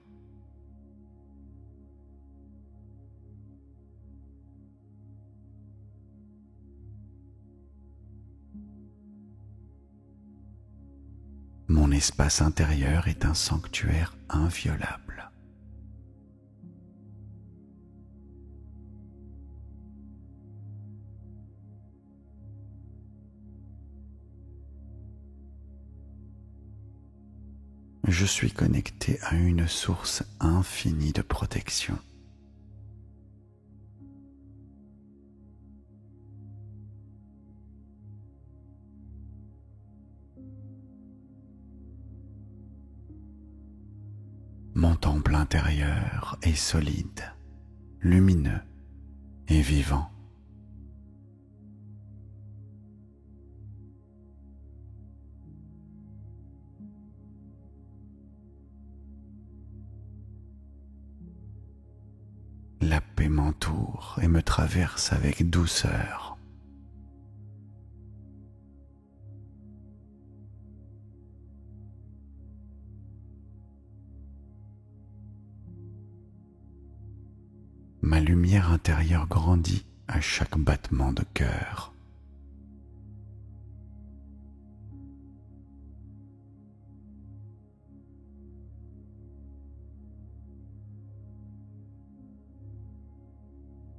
S1: Mon espace intérieur est un sanctuaire inviolable. Je suis connecté à une source infinie de protection. Mon temple intérieur est solide, lumineux et vivant. La paix m'entoure et me traverse avec douceur. Ma lumière intérieure grandit à chaque battement de cœur.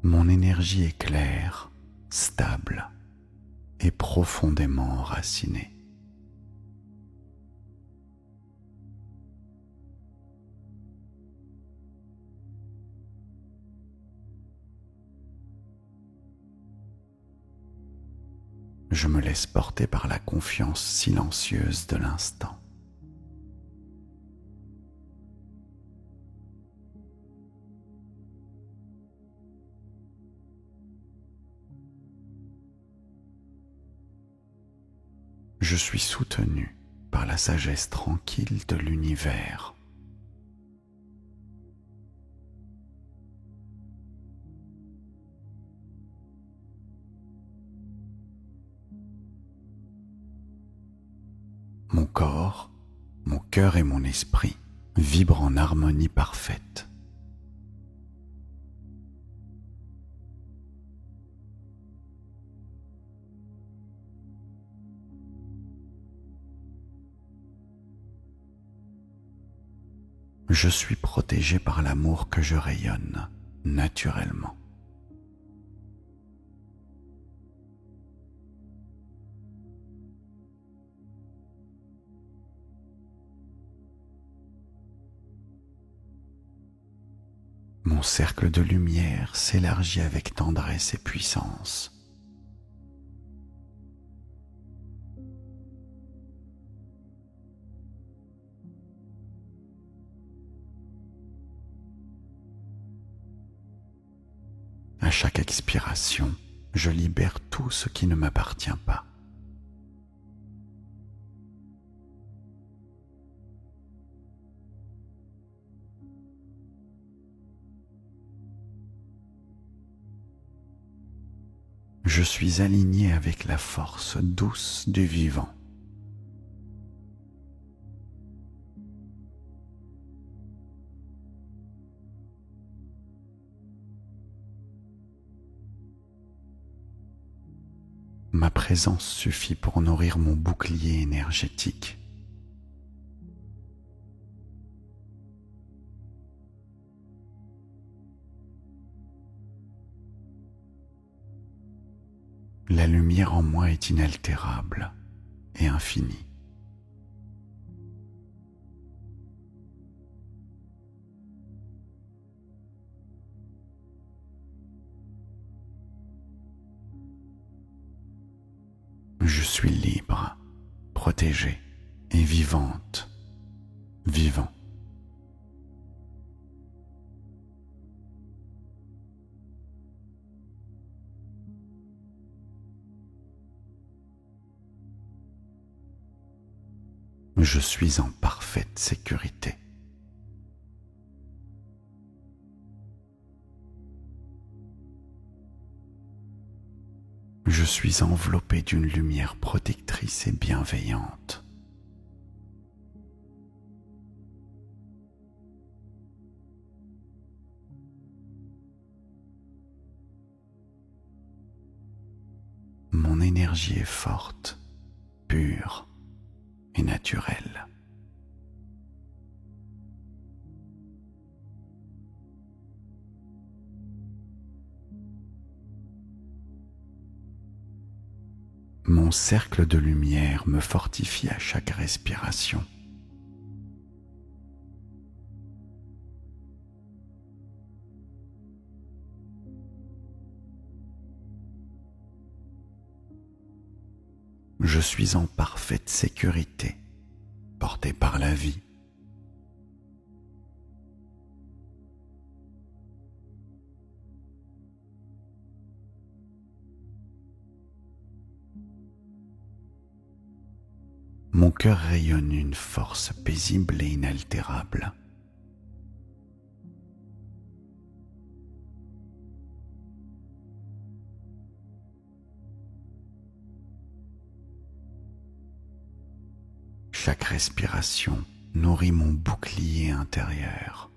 S1: Mon énergie est claire, stable et profondément enracinée. Je me laisse porter par la confiance silencieuse de l'instant. Je suis soutenu par la sagesse tranquille de l'univers. Mon corps, mon cœur et mon esprit vibrent en harmonie parfaite. Je suis protégé par l'amour que je rayonne naturellement. Mon cercle de lumière s'élargit avec tendresse et puissance. À chaque expiration, je libère tout ce qui ne m'appartient pas. Je suis aligné avec la force douce du vivant. Ma présence suffit pour nourrir mon bouclier énergétique. La lumière en moi est inaltérable et infinie. Je suis libre, protégée et vivante, vivant. Je suis en parfaite sécurité. Je suis enveloppé d'une lumière protectrice et bienveillante. Mon énergie est forte, pure et naturelle. Mon cercle de lumière me fortifie à chaque respiration. Je suis en parfaite sécurité, porté par la vie. Mon cœur rayonne une force paisible et inaltérable. Chaque respiration nourrit mon bouclier intérieur.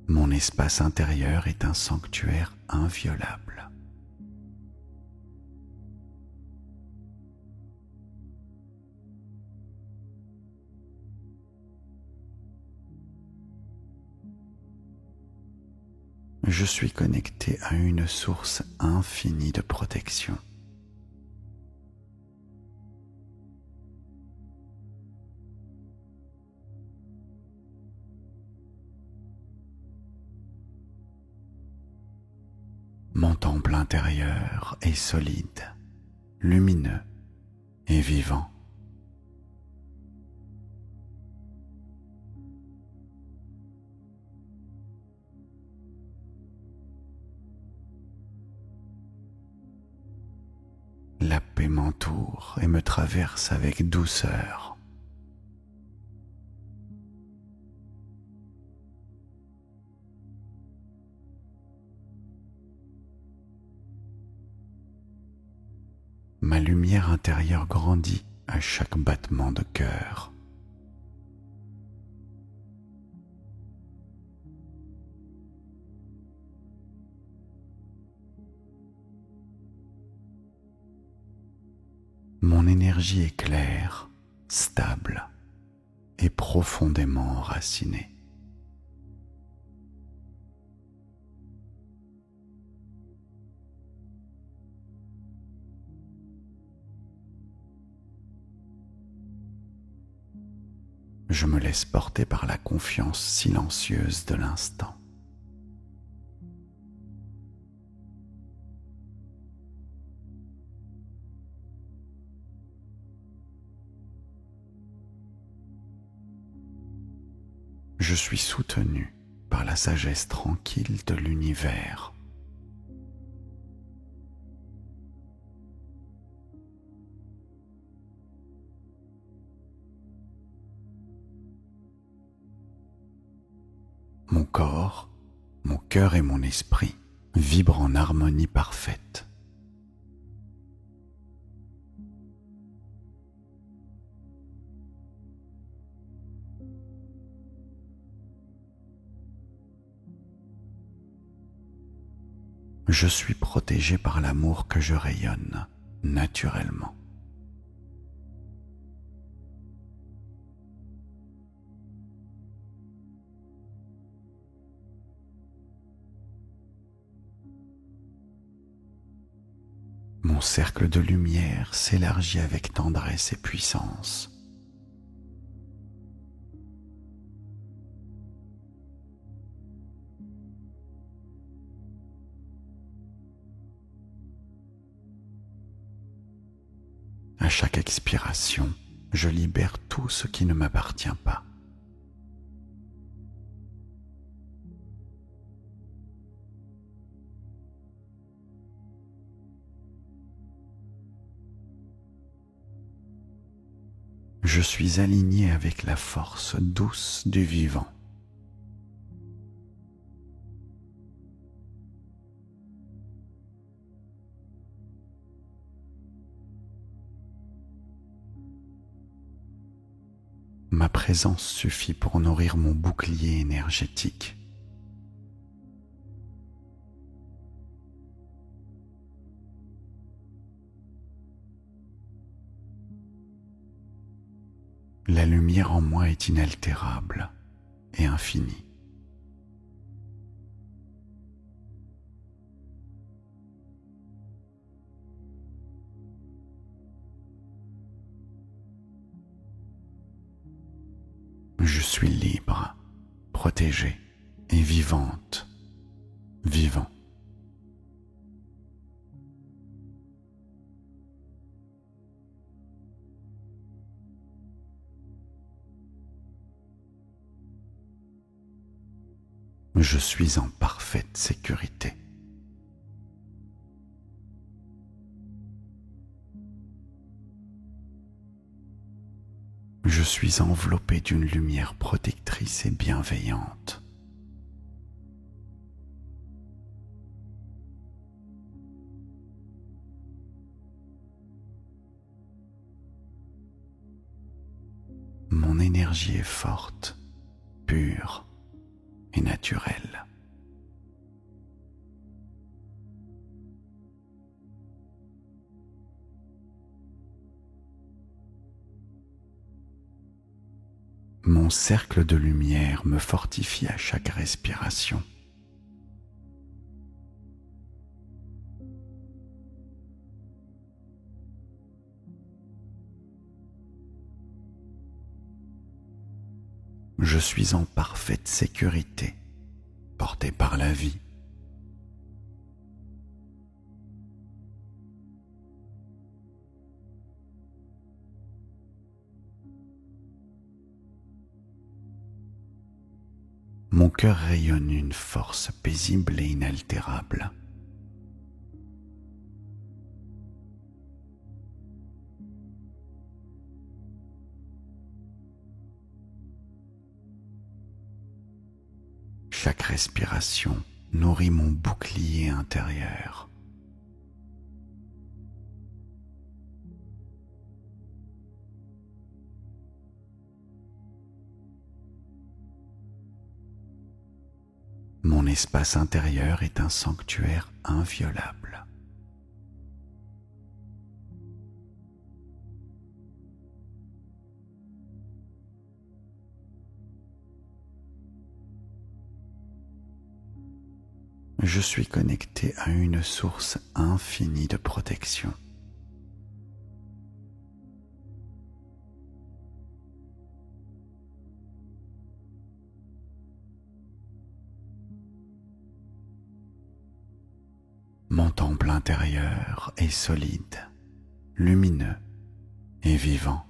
S1: Mon espace intérieur est un sanctuaire inviolable. Je suis connecté à une source infinie de protection. Mon temple intérieur est solide, lumineux et vivant. La paix m'entoure et me traverse avec douceur. Ma lumière intérieure grandit à chaque battement de cœur. Mon énergie est claire, stable et profondément enracinée. Je me laisse porter par la confiance silencieuse de l'instant. Je suis soutenu par la sagesse tranquille de l'univers. Mon corps, mon cœur et mon esprit vibrent en harmonie parfaite. Je suis protégé par l'amour que je rayonne naturellement. cercle de lumière s'élargit avec tendresse et puissance. À chaque expiration, je libère tout ce qui ne m'appartient pas. Je suis aligné avec la force douce du vivant. Ma présence suffit pour nourrir mon bouclier énergétique. La lumière en moi est inaltérable et infinie. Je suis libre, protégée et vivante, vivant. Je suis en parfaite sécurité. Je suis enveloppé d'une lumière protectrice et bienveillante. Mon énergie est forte, pure et naturelle. Mon cercle de lumière me fortifie à chaque respiration. Je suis en parfaite sécurité, porté par la vie. Mon cœur rayonne une force paisible et inaltérable. Chaque respiration nourrit mon bouclier intérieur. Mon espace intérieur est un sanctuaire inviolable. Je suis connecté à une source infinie de protection. Mon temple intérieur est solide, lumineux et vivant.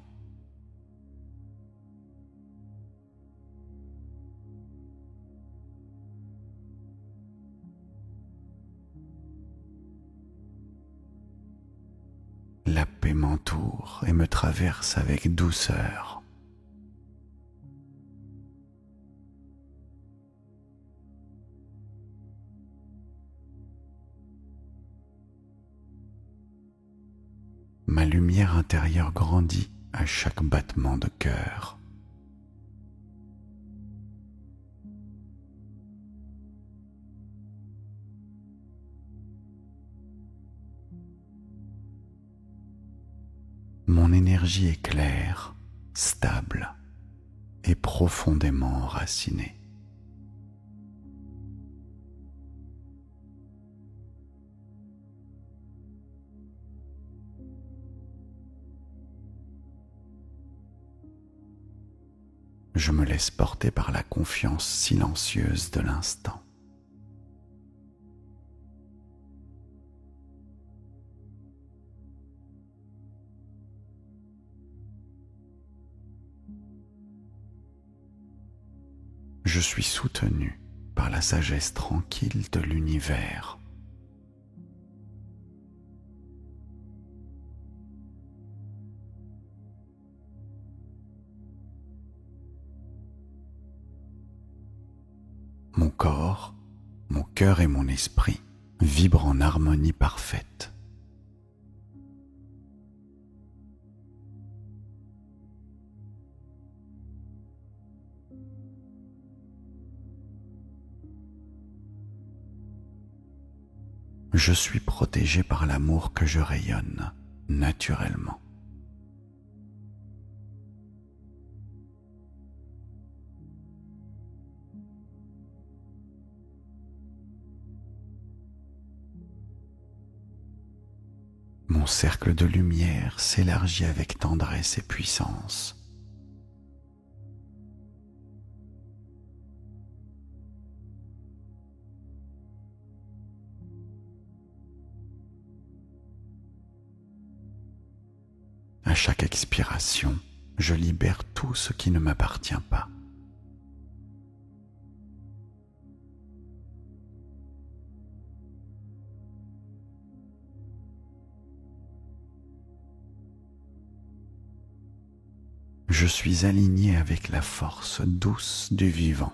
S1: La paix m'entoure et me traverse avec douceur. Ma lumière intérieure grandit à chaque battement de cœur. Mon énergie est claire, stable et profondément enracinée. je me laisse porter par la confiance silencieuse de l'instant. Je suis soutenu par la sagesse tranquille de l'univers. Mon corps, mon cœur et mon esprit vibrent en harmonie parfaite. Je suis protégé par l'amour que je rayonne naturellement. Mon cercle de lumière s'élargit avec tendresse et puissance. À chaque expiration, je libère tout ce qui ne m'appartient pas. Je suis aligné avec la force douce du vivant.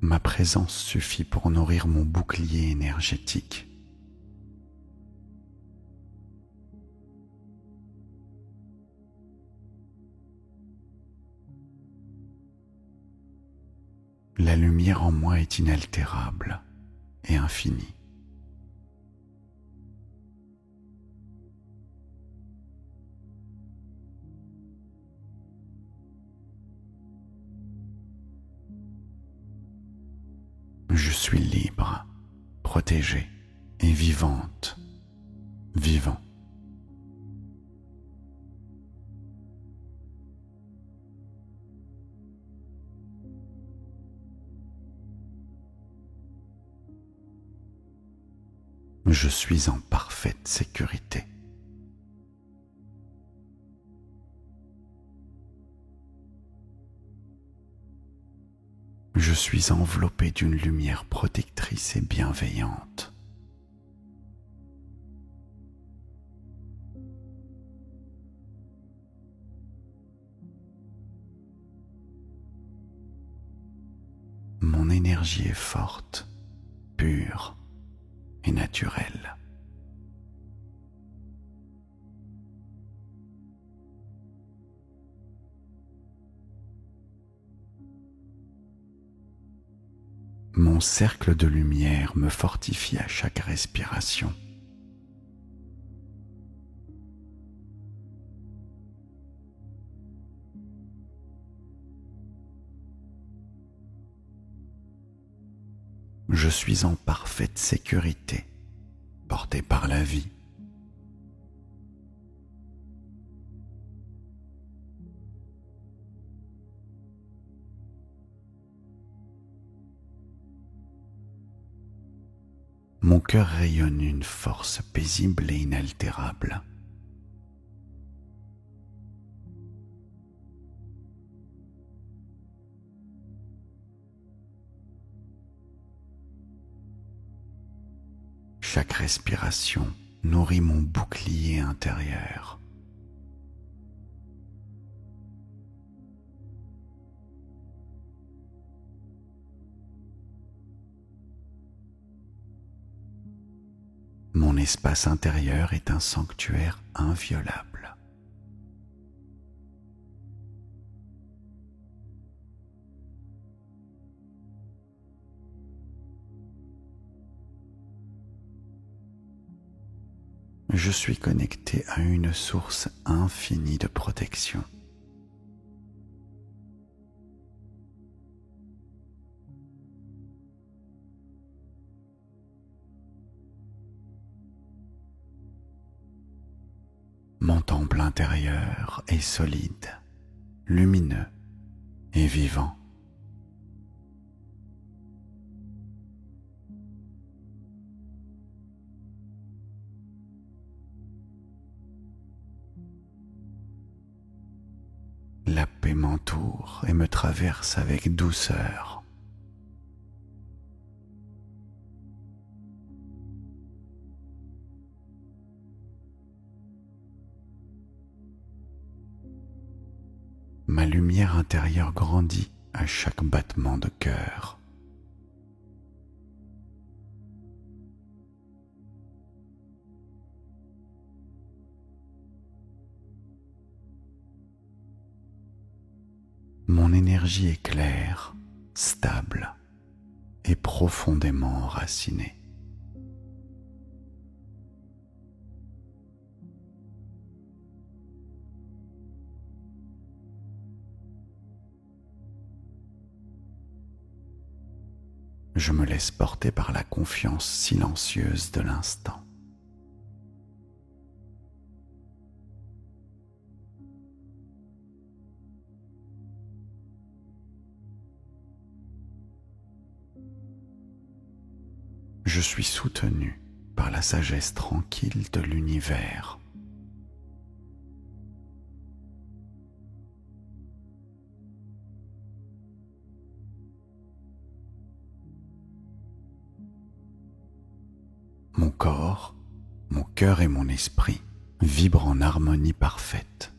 S1: Ma présence suffit pour nourrir mon bouclier énergétique. La lumière en moi est inaltérable et infinie. Je suis libre, protégée et vivante, vivant. Je suis en parfaite sécurité. Je suis enveloppé d'une lumière protectrice et bienveillante. Mon énergie est forte, pure et naturelle. Mon cercle de lumière me fortifie à chaque respiration. Je suis en parfaite sécurité, porté par la vie. Mon cœur rayonne une force paisible et inaltérable. Chaque respiration nourrit mon bouclier intérieur. Mon espace intérieur est un sanctuaire inviolable. Je suis connecté à une source infinie de protection. Mon temple intérieur est solide, lumineux et vivant. La paix m'entoure et me traverse avec douceur. Ma lumière intérieure grandit à chaque battement de cœur. Mon énergie est claire, stable et profondément enracinée. Je me laisse porter par la confiance silencieuse de l'instant. Je suis soutenu par la sagesse tranquille de l'univers. Mon corps, mon cœur et mon esprit vibrent en harmonie parfaite.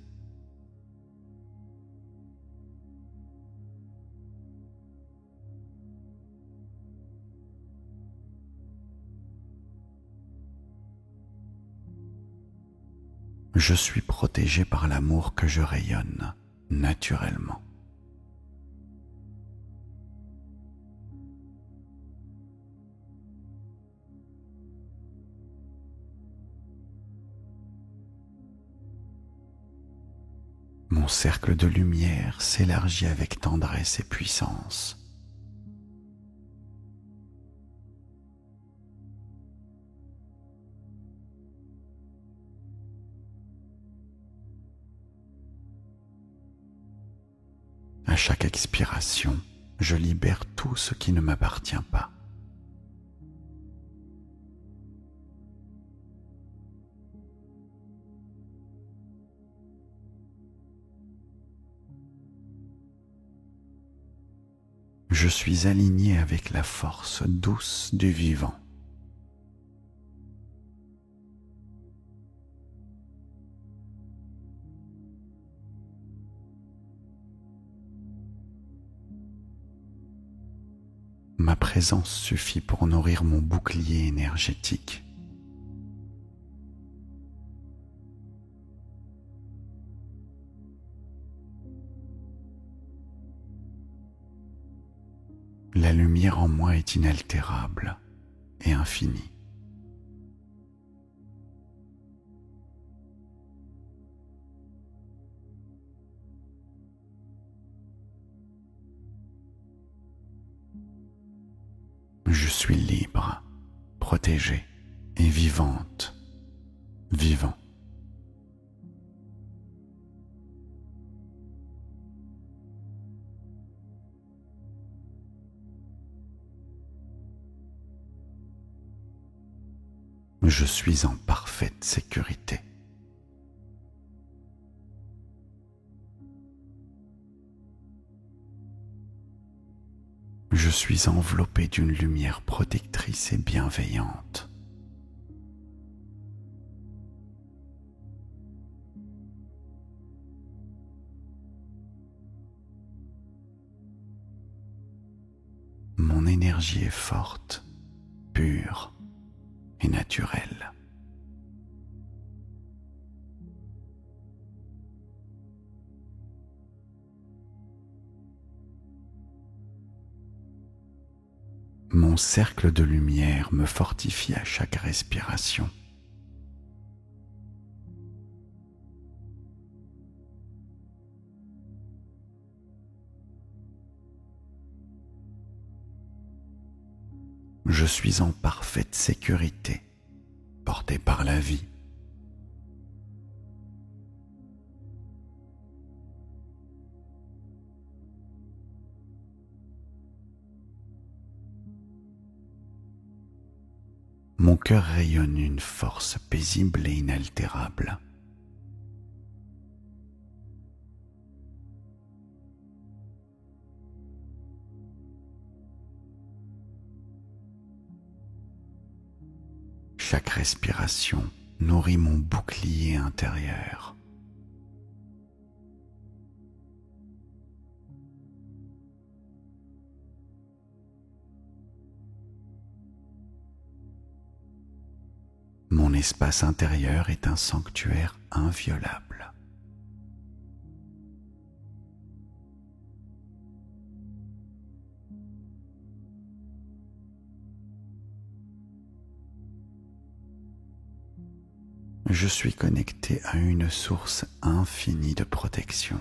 S1: Je suis protégé par l'amour que je rayonne naturellement. Mon cercle de lumière s'élargit avec tendresse et puissance. À chaque expiration, je libère tout ce qui ne m'appartient pas. Je suis aligné avec la force douce du vivant. Ma présence suffit pour nourrir mon bouclier énergétique. La lumière en moi est inaltérable et infinie. Je suis libre, protégée et vivante, vivant. Je suis en parfaite sécurité. Je suis enveloppé d'une lumière protectrice et bienveillante. Mon énergie est forte, pure et naturelle. Mon cercle de lumière me fortifie à chaque respiration. Je suis en parfaite sécurité, porté par la vie. cœur rayonne une force paisible et inaltérable. Chaque respiration nourrit mon bouclier intérieur. Mon espace intérieur est un sanctuaire inviolable. Je suis connecté à une source infinie de protection.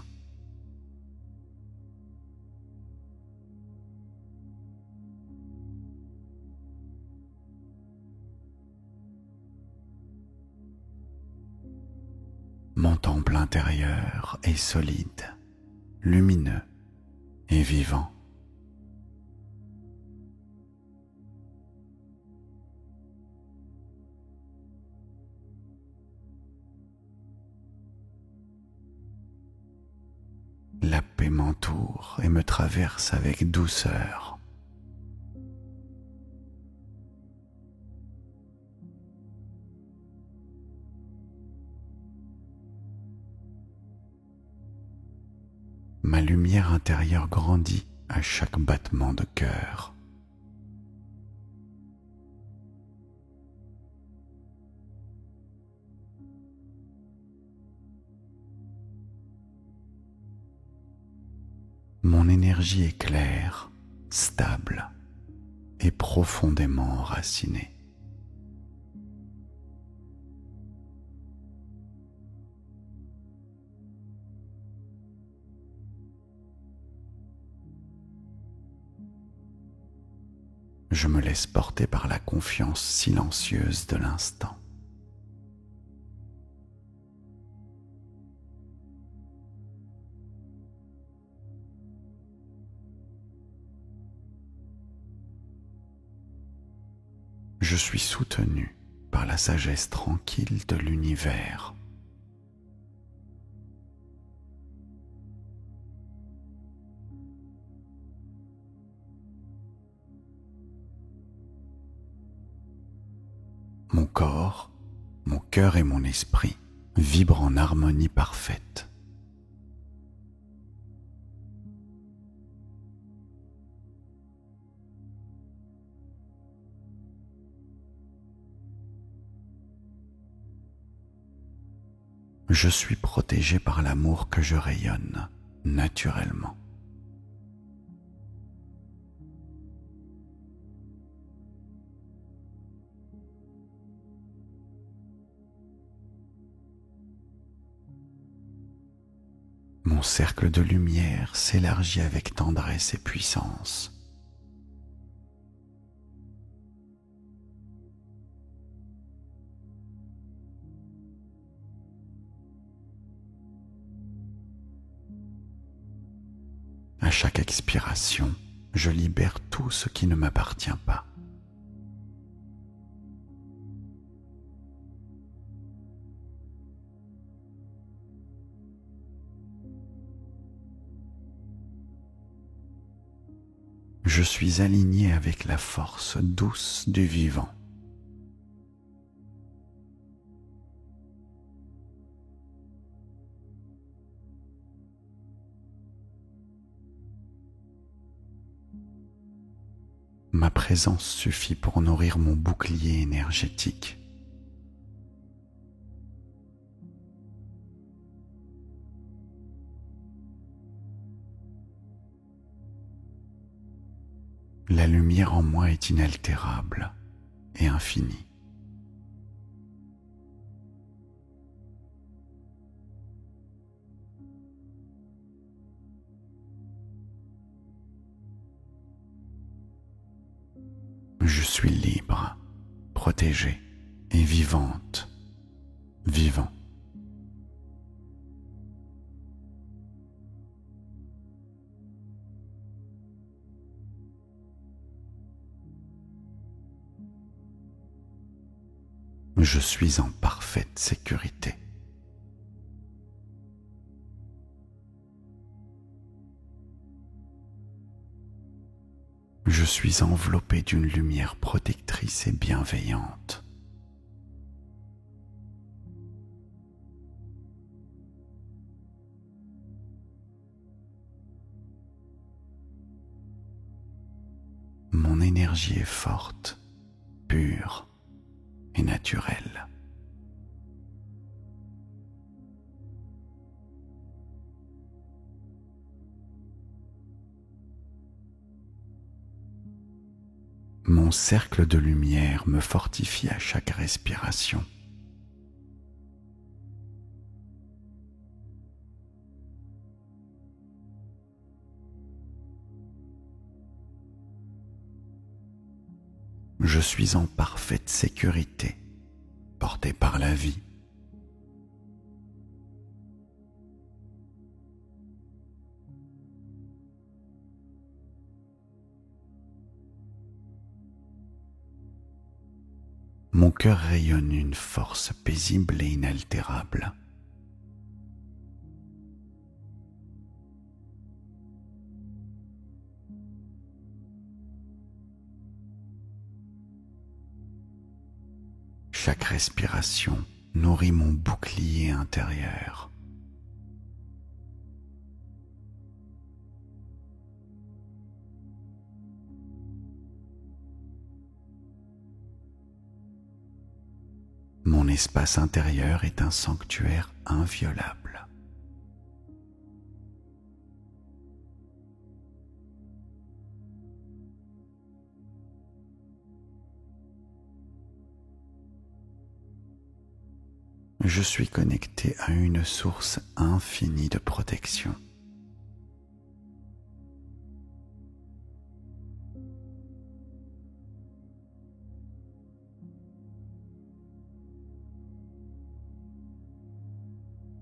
S1: Mon temple intérieur est solide, lumineux et vivant. La paix m'entoure et me traverse avec douceur. Ma lumière intérieure grandit à chaque battement de cœur. Mon énergie est claire, stable et profondément enracinée. Je me laisse porter par la confiance silencieuse de l'instant. Je suis soutenu par la sagesse tranquille de l'univers. Mon corps, mon cœur et mon esprit vibrent en harmonie parfaite. Je suis protégé par l'amour que je rayonne naturellement. Mon cercle de lumière s'élargit avec tendresse et puissance. À chaque expiration, je libère tout ce qui ne m'appartient pas. Je suis aligné avec la force douce du vivant. Ma présence suffit pour nourrir mon bouclier énergétique. La lumière en moi est inaltérable et infinie. Je suis libre, protégée et vivante, vivant. Je suis en parfaite sécurité. Je suis enveloppé d'une lumière protectrice et bienveillante. Mon énergie est forte, pure et naturelle. Mon cercle de lumière me fortifie à chaque respiration. Je suis en parfaite sécurité, porté par la vie. Mon cœur rayonne une force paisible et inaltérable. Chaque respiration nourrit mon bouclier intérieur. Mon espace intérieur est un sanctuaire inviolable. Je suis connecté à une source infinie de protection.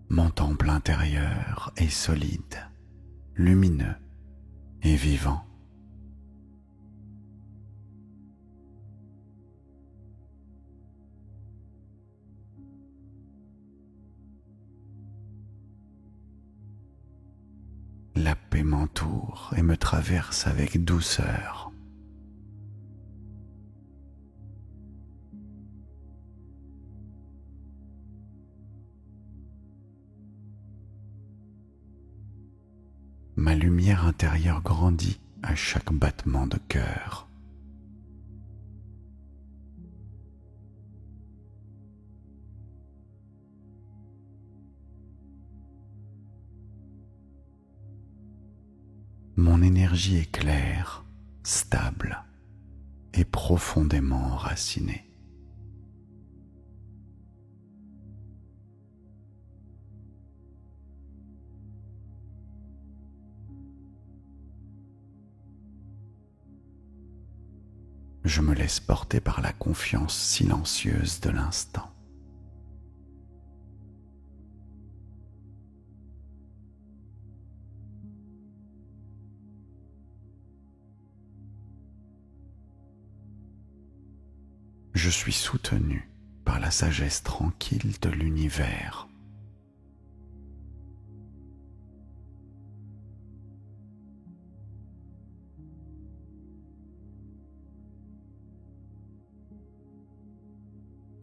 S1: Mon temple intérieur est solide, lumineux et vivant. La paix m'entoure et me traverse avec douceur. Ma lumière intérieure grandit à chaque battement de cœur. Mon énergie est claire, stable et profondément enracinée. Je me laisse porter par la confiance silencieuse de l'instant. Je suis soutenu par la sagesse tranquille de l'univers.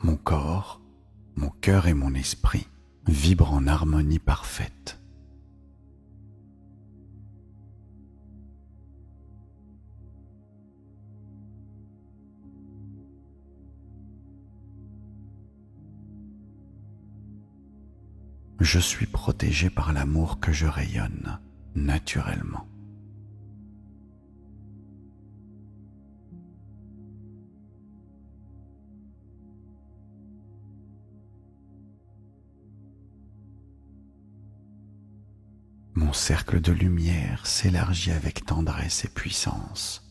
S1: Mon corps, mon cœur et mon esprit vibrent en harmonie parfaite. Je suis protégé par l'amour que je rayonne naturellement. Mon cercle de lumière s'élargit avec tendresse et puissance.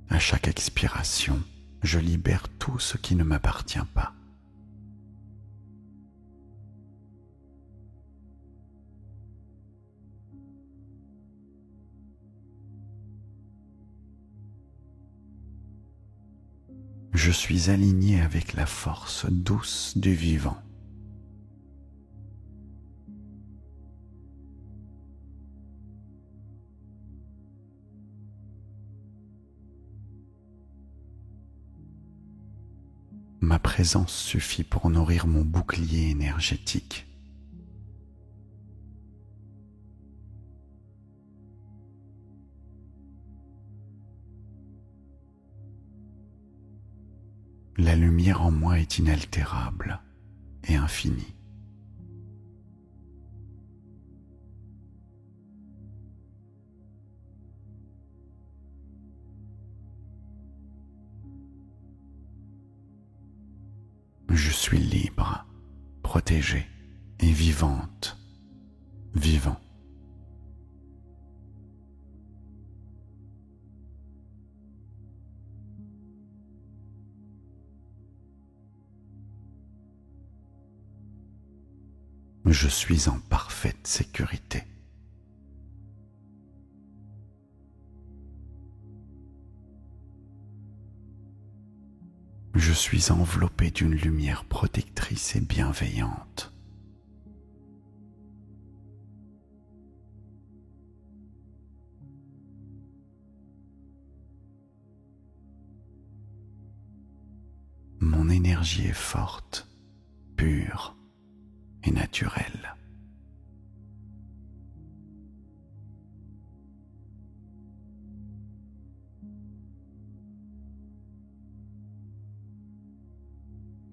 S1: À chaque expiration, je libère tout ce qui ne m'appartient pas. Je suis aligné avec la force douce du vivant. Ma présence suffit pour nourrir mon bouclier énergétique. La lumière en moi est inaltérable et infinie. Je suis libre, protégée et vivante, vivant. Je suis en parfaite sécurité. Je suis enveloppé d'une lumière protectrice et bienveillante. Mon énergie est forte, pure et naturelle.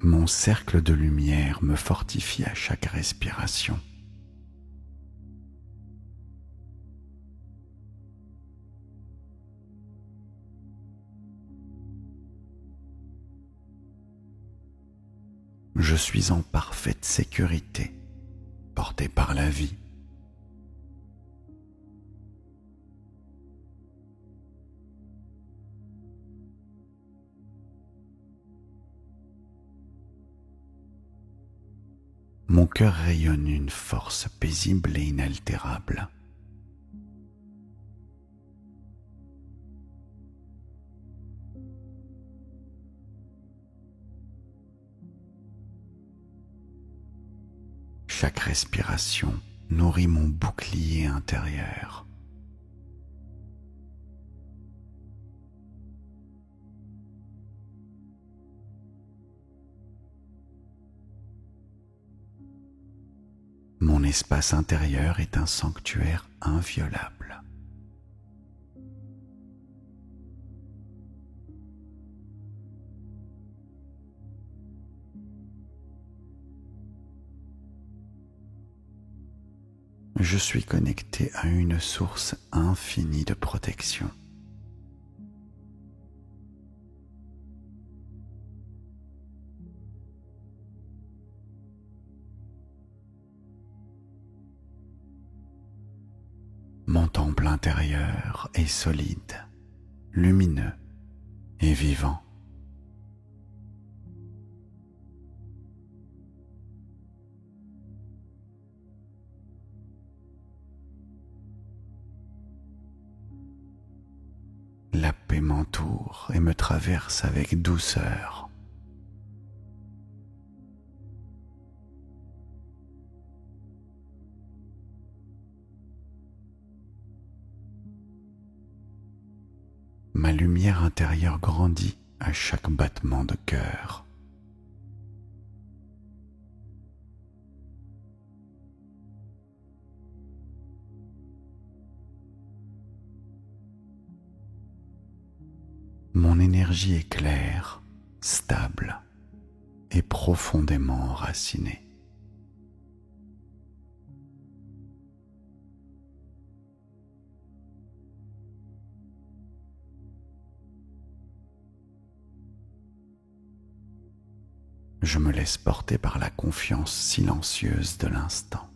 S1: Mon cercle de lumière me fortifie à chaque respiration. Je suis en parfaite sécurité, porté par la vie. Mon cœur rayonne une force paisible et inaltérable. Chaque respiration nourrit mon bouclier intérieur. Mon espace intérieur est un sanctuaire inviolable. Je suis connecté à une source infinie de protection. Mon temple intérieur est solide, lumineux et vivant. La paix m'entoure et me traverse avec douceur. Ma lumière intérieure grandit à chaque battement de cœur. Mon énergie est claire, stable et profondément enracinée. Je me laisse porter par la confiance silencieuse de l'instant.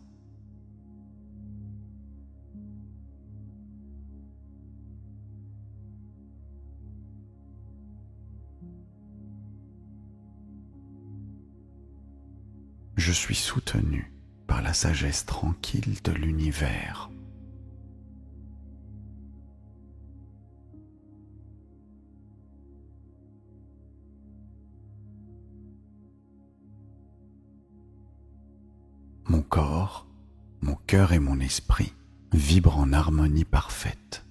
S1: Je suis soutenu par la sagesse tranquille de l'univers. corps, mon cœur et mon esprit vibrent en harmonie parfaite.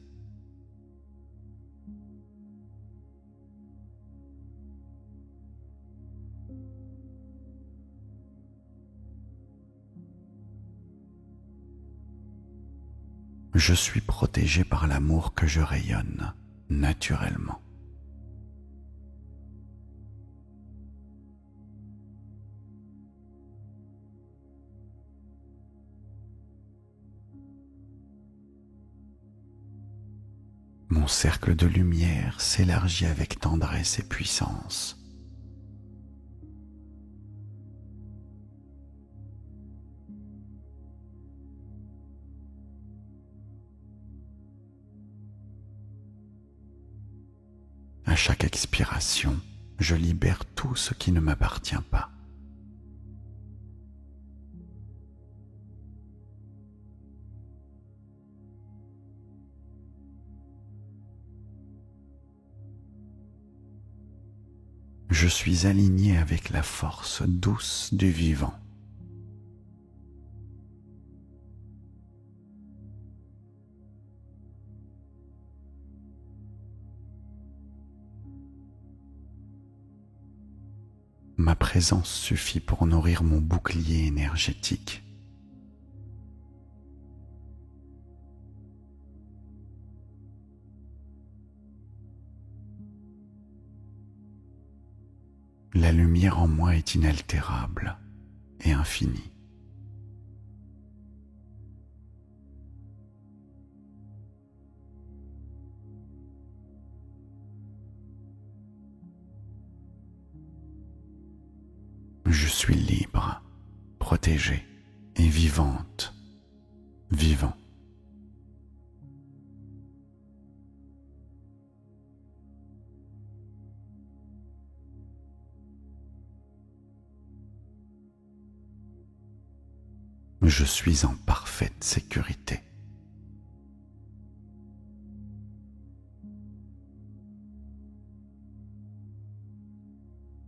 S1: Je suis protégé par l'amour que je rayonne naturellement. Mon cercle de lumière s'élargit avec tendresse et puissance. À chaque expiration, je libère tout ce qui ne m'appartient pas. Je suis aligné avec la force douce du vivant. Ma présence suffit pour nourrir mon bouclier énergétique. La lumière en moi est inaltérable et infinie. Je suis libre, protégée et vivante, vivant. Je suis en parfaite sécurité.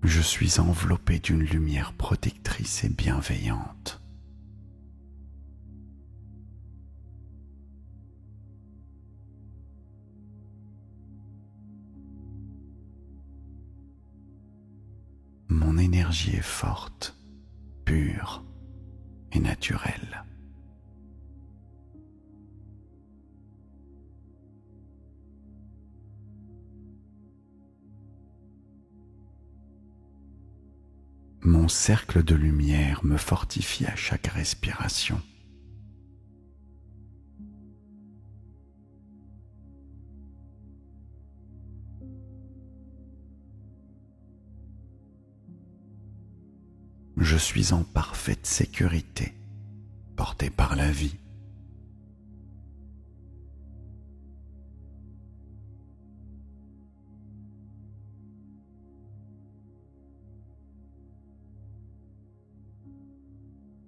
S1: Je suis enveloppé d'une lumière protectrice et bienveillante. Mon énergie est forte, pure et naturelle. Mon cercle de lumière me fortifie à chaque respiration. Je suis en parfaite sécurité, porté par la vie.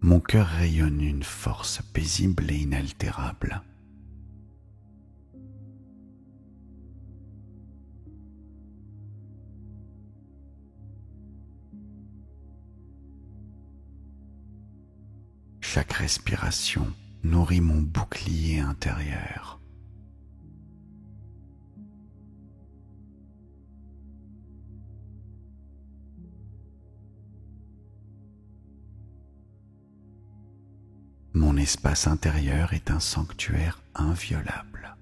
S1: Mon cœur rayonne une force paisible et inaltérable. Chaque respiration nourrit mon bouclier intérieur. Mon espace intérieur est un sanctuaire inviolable.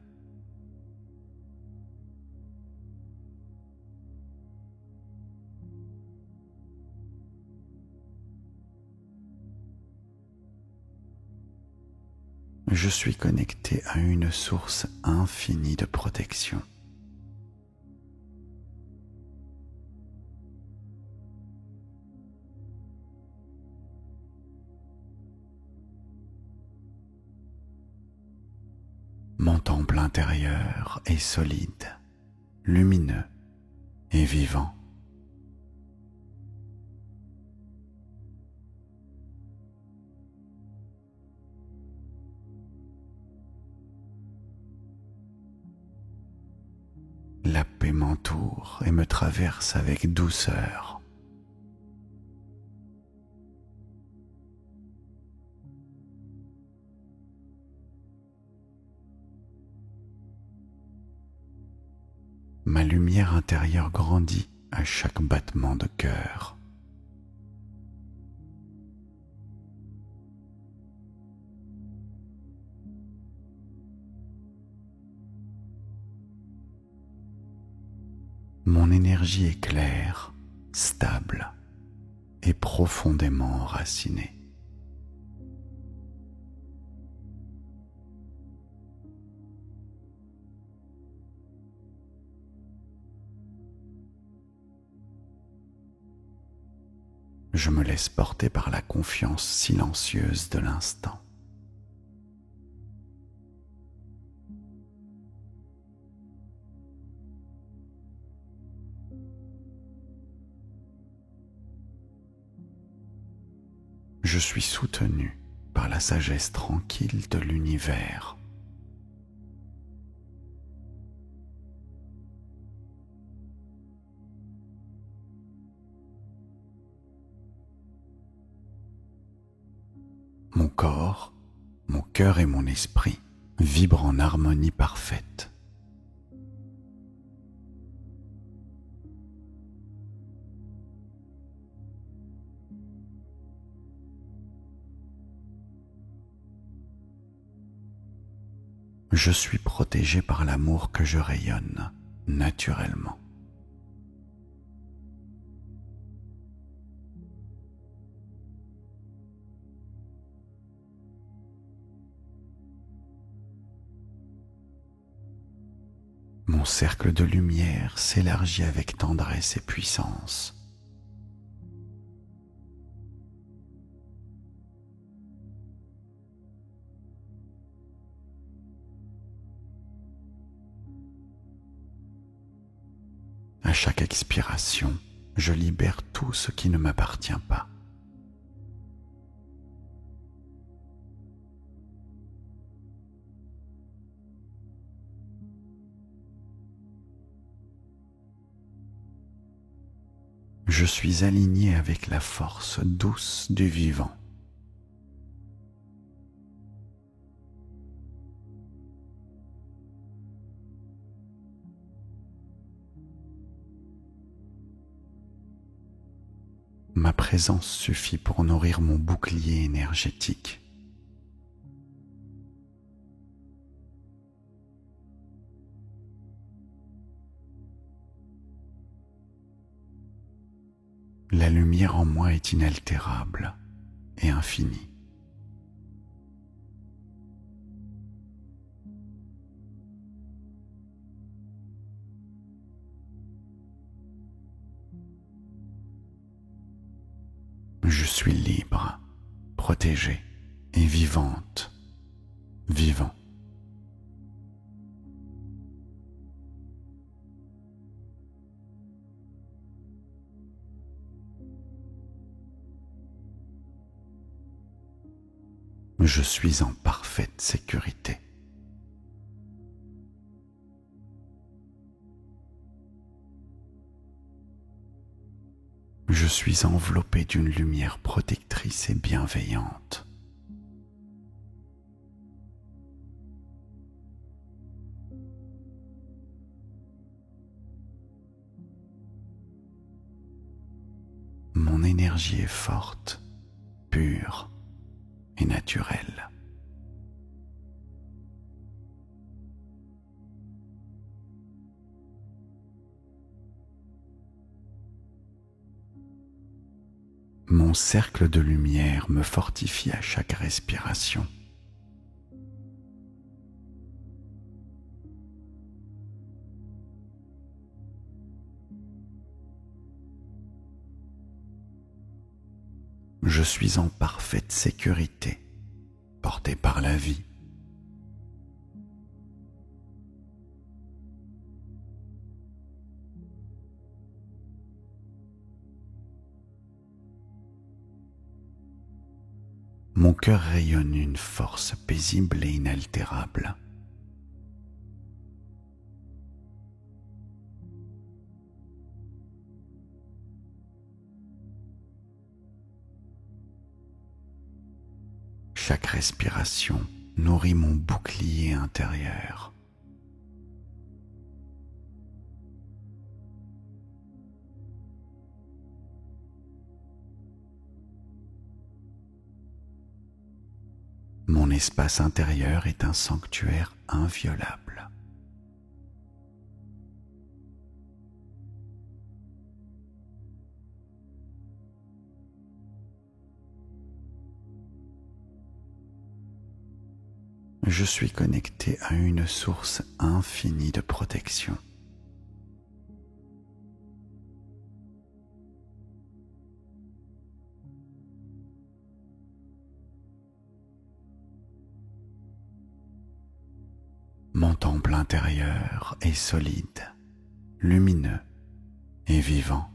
S1: Je suis connecté à une source infinie de protection. Mon temple intérieur est solide, lumineux et vivant. La paix m'entoure et me traverse avec douceur. lumière intérieure grandit à chaque battement de cœur. Mon énergie est claire, stable et profondément enracinée. Je me laisse porter par la confiance silencieuse de l'instant. Je suis soutenu par la sagesse tranquille de l'univers. Mon corps, mon cœur et mon esprit vibrent en harmonie parfaite. Je suis protégé par l'amour que je rayonne naturellement. Mon cercle de lumière s'élargit avec tendresse et puissance. À chaque expiration, je libère tout ce qui ne m'appartient pas. Je suis aligné avec la force douce du vivant. Ma présence suffit pour nourrir mon bouclier énergétique. La lumière en moi est inaltérable et infinie. Je suis libre, protégée et vivante, vivant. Je suis en parfaite sécurité. Je suis enveloppé d'une lumière protectrice et bienveillante. Mon énergie est forte, pure et naturelle. Mon cercle de lumière me fortifie à chaque respiration. Je suis en parfaite sécurité, porté par la vie. Mon cœur rayonne une force paisible et inaltérable. Chaque respiration nourrit mon bouclier intérieur. espace intérieur est un sanctuaire inviolable. Je suis connecté à une source infinie de protection. Mon temple intérieur est solide, lumineux et vivant.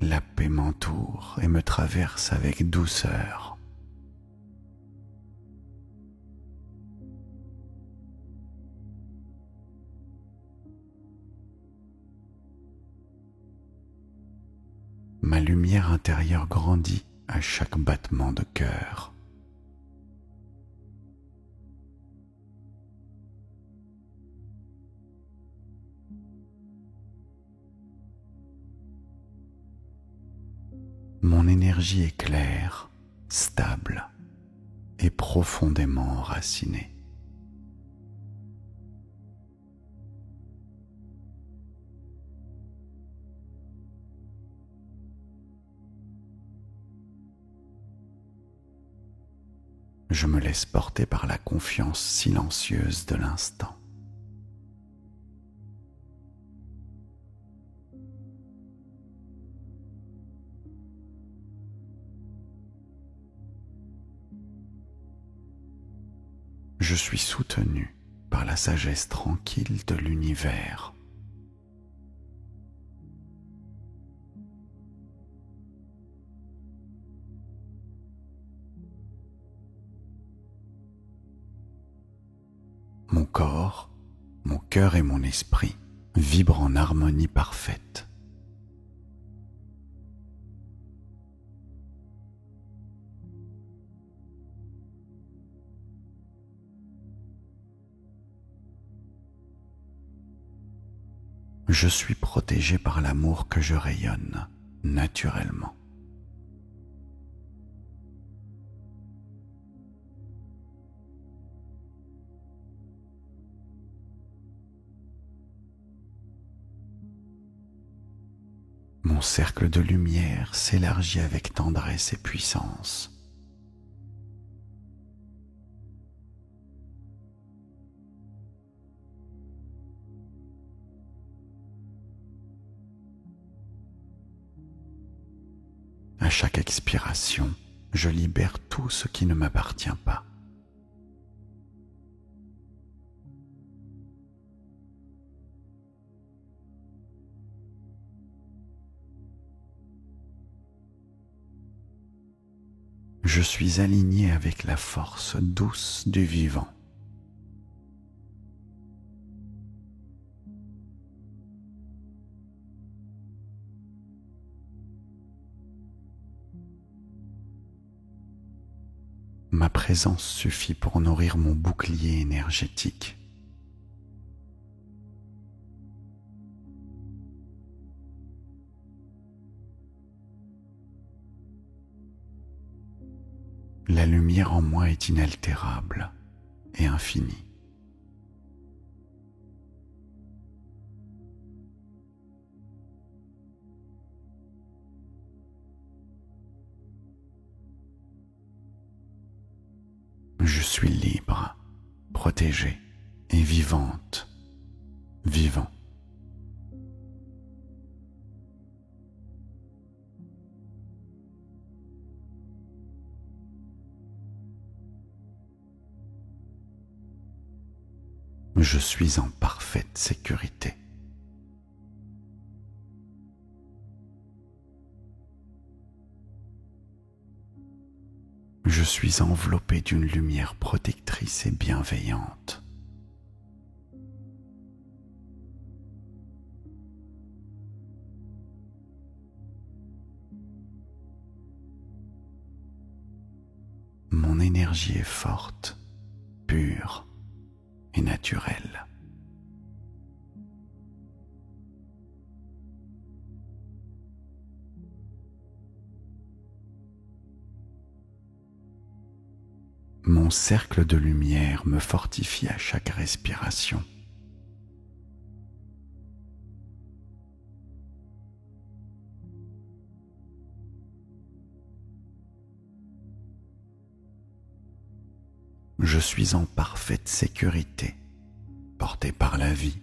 S1: La paix m'entoure et me traverse avec douceur. Ma lumière intérieure grandit à chaque battement de cœur. Mon énergie est claire, stable et profondément enracinée. Je me laisse porter par la confiance silencieuse de l'instant. Je suis soutenu par la sagesse tranquille de l'univers. Mon corps, mon cœur et mon esprit vibrent en harmonie parfaite. Je suis protégé par l'amour que je rayonne naturellement. Mon cercle de lumière s'élargit avec tendresse et puissance. À chaque expiration, je libère tout ce qui ne m'appartient pas. Je suis aligné avec la force douce du vivant. Ma présence suffit pour nourrir mon bouclier énergétique. La lumière en moi est inaltérable et infinie. Je suis libre, protégée et vivante, vivant. Je suis en parfaite sécurité. Je suis enveloppé d'une lumière protectrice et bienveillante. Mon énergie est forte, pure et naturelle. Mon cercle de lumière me fortifie à chaque respiration. Je suis en parfaite sécurité, porté par la vie.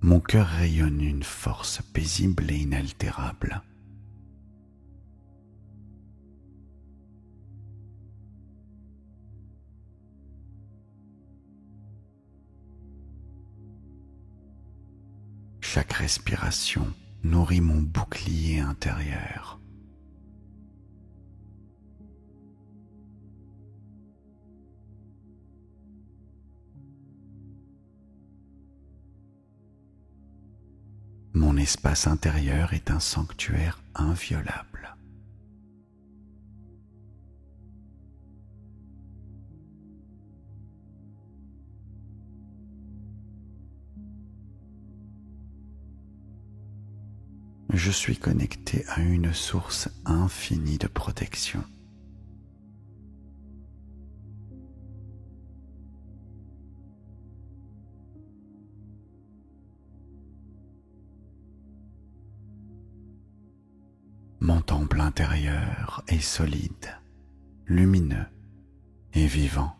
S1: Mon cœur rayonne une force paisible et inaltérable. Chaque respiration nourrit mon bouclier intérieur. Mon espace intérieur est un sanctuaire inviolable. Je suis connecté à une source infinie de protection. Mon temple intérieur est solide, lumineux et vivant.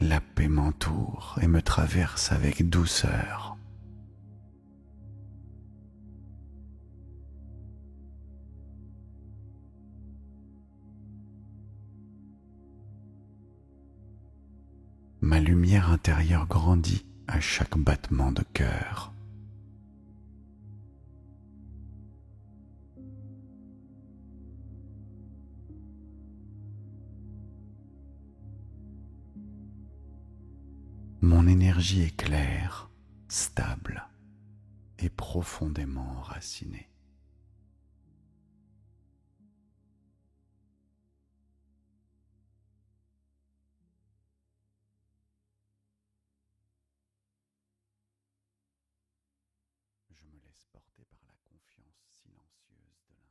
S1: La paix m'entoure et me traverse avec douceur. Ma lumière intérieure grandit à chaque battement de cœur. Mon énergie est claire, stable et profondément enracinée. Je me laisse porter par la confiance silencieuse de l'instant.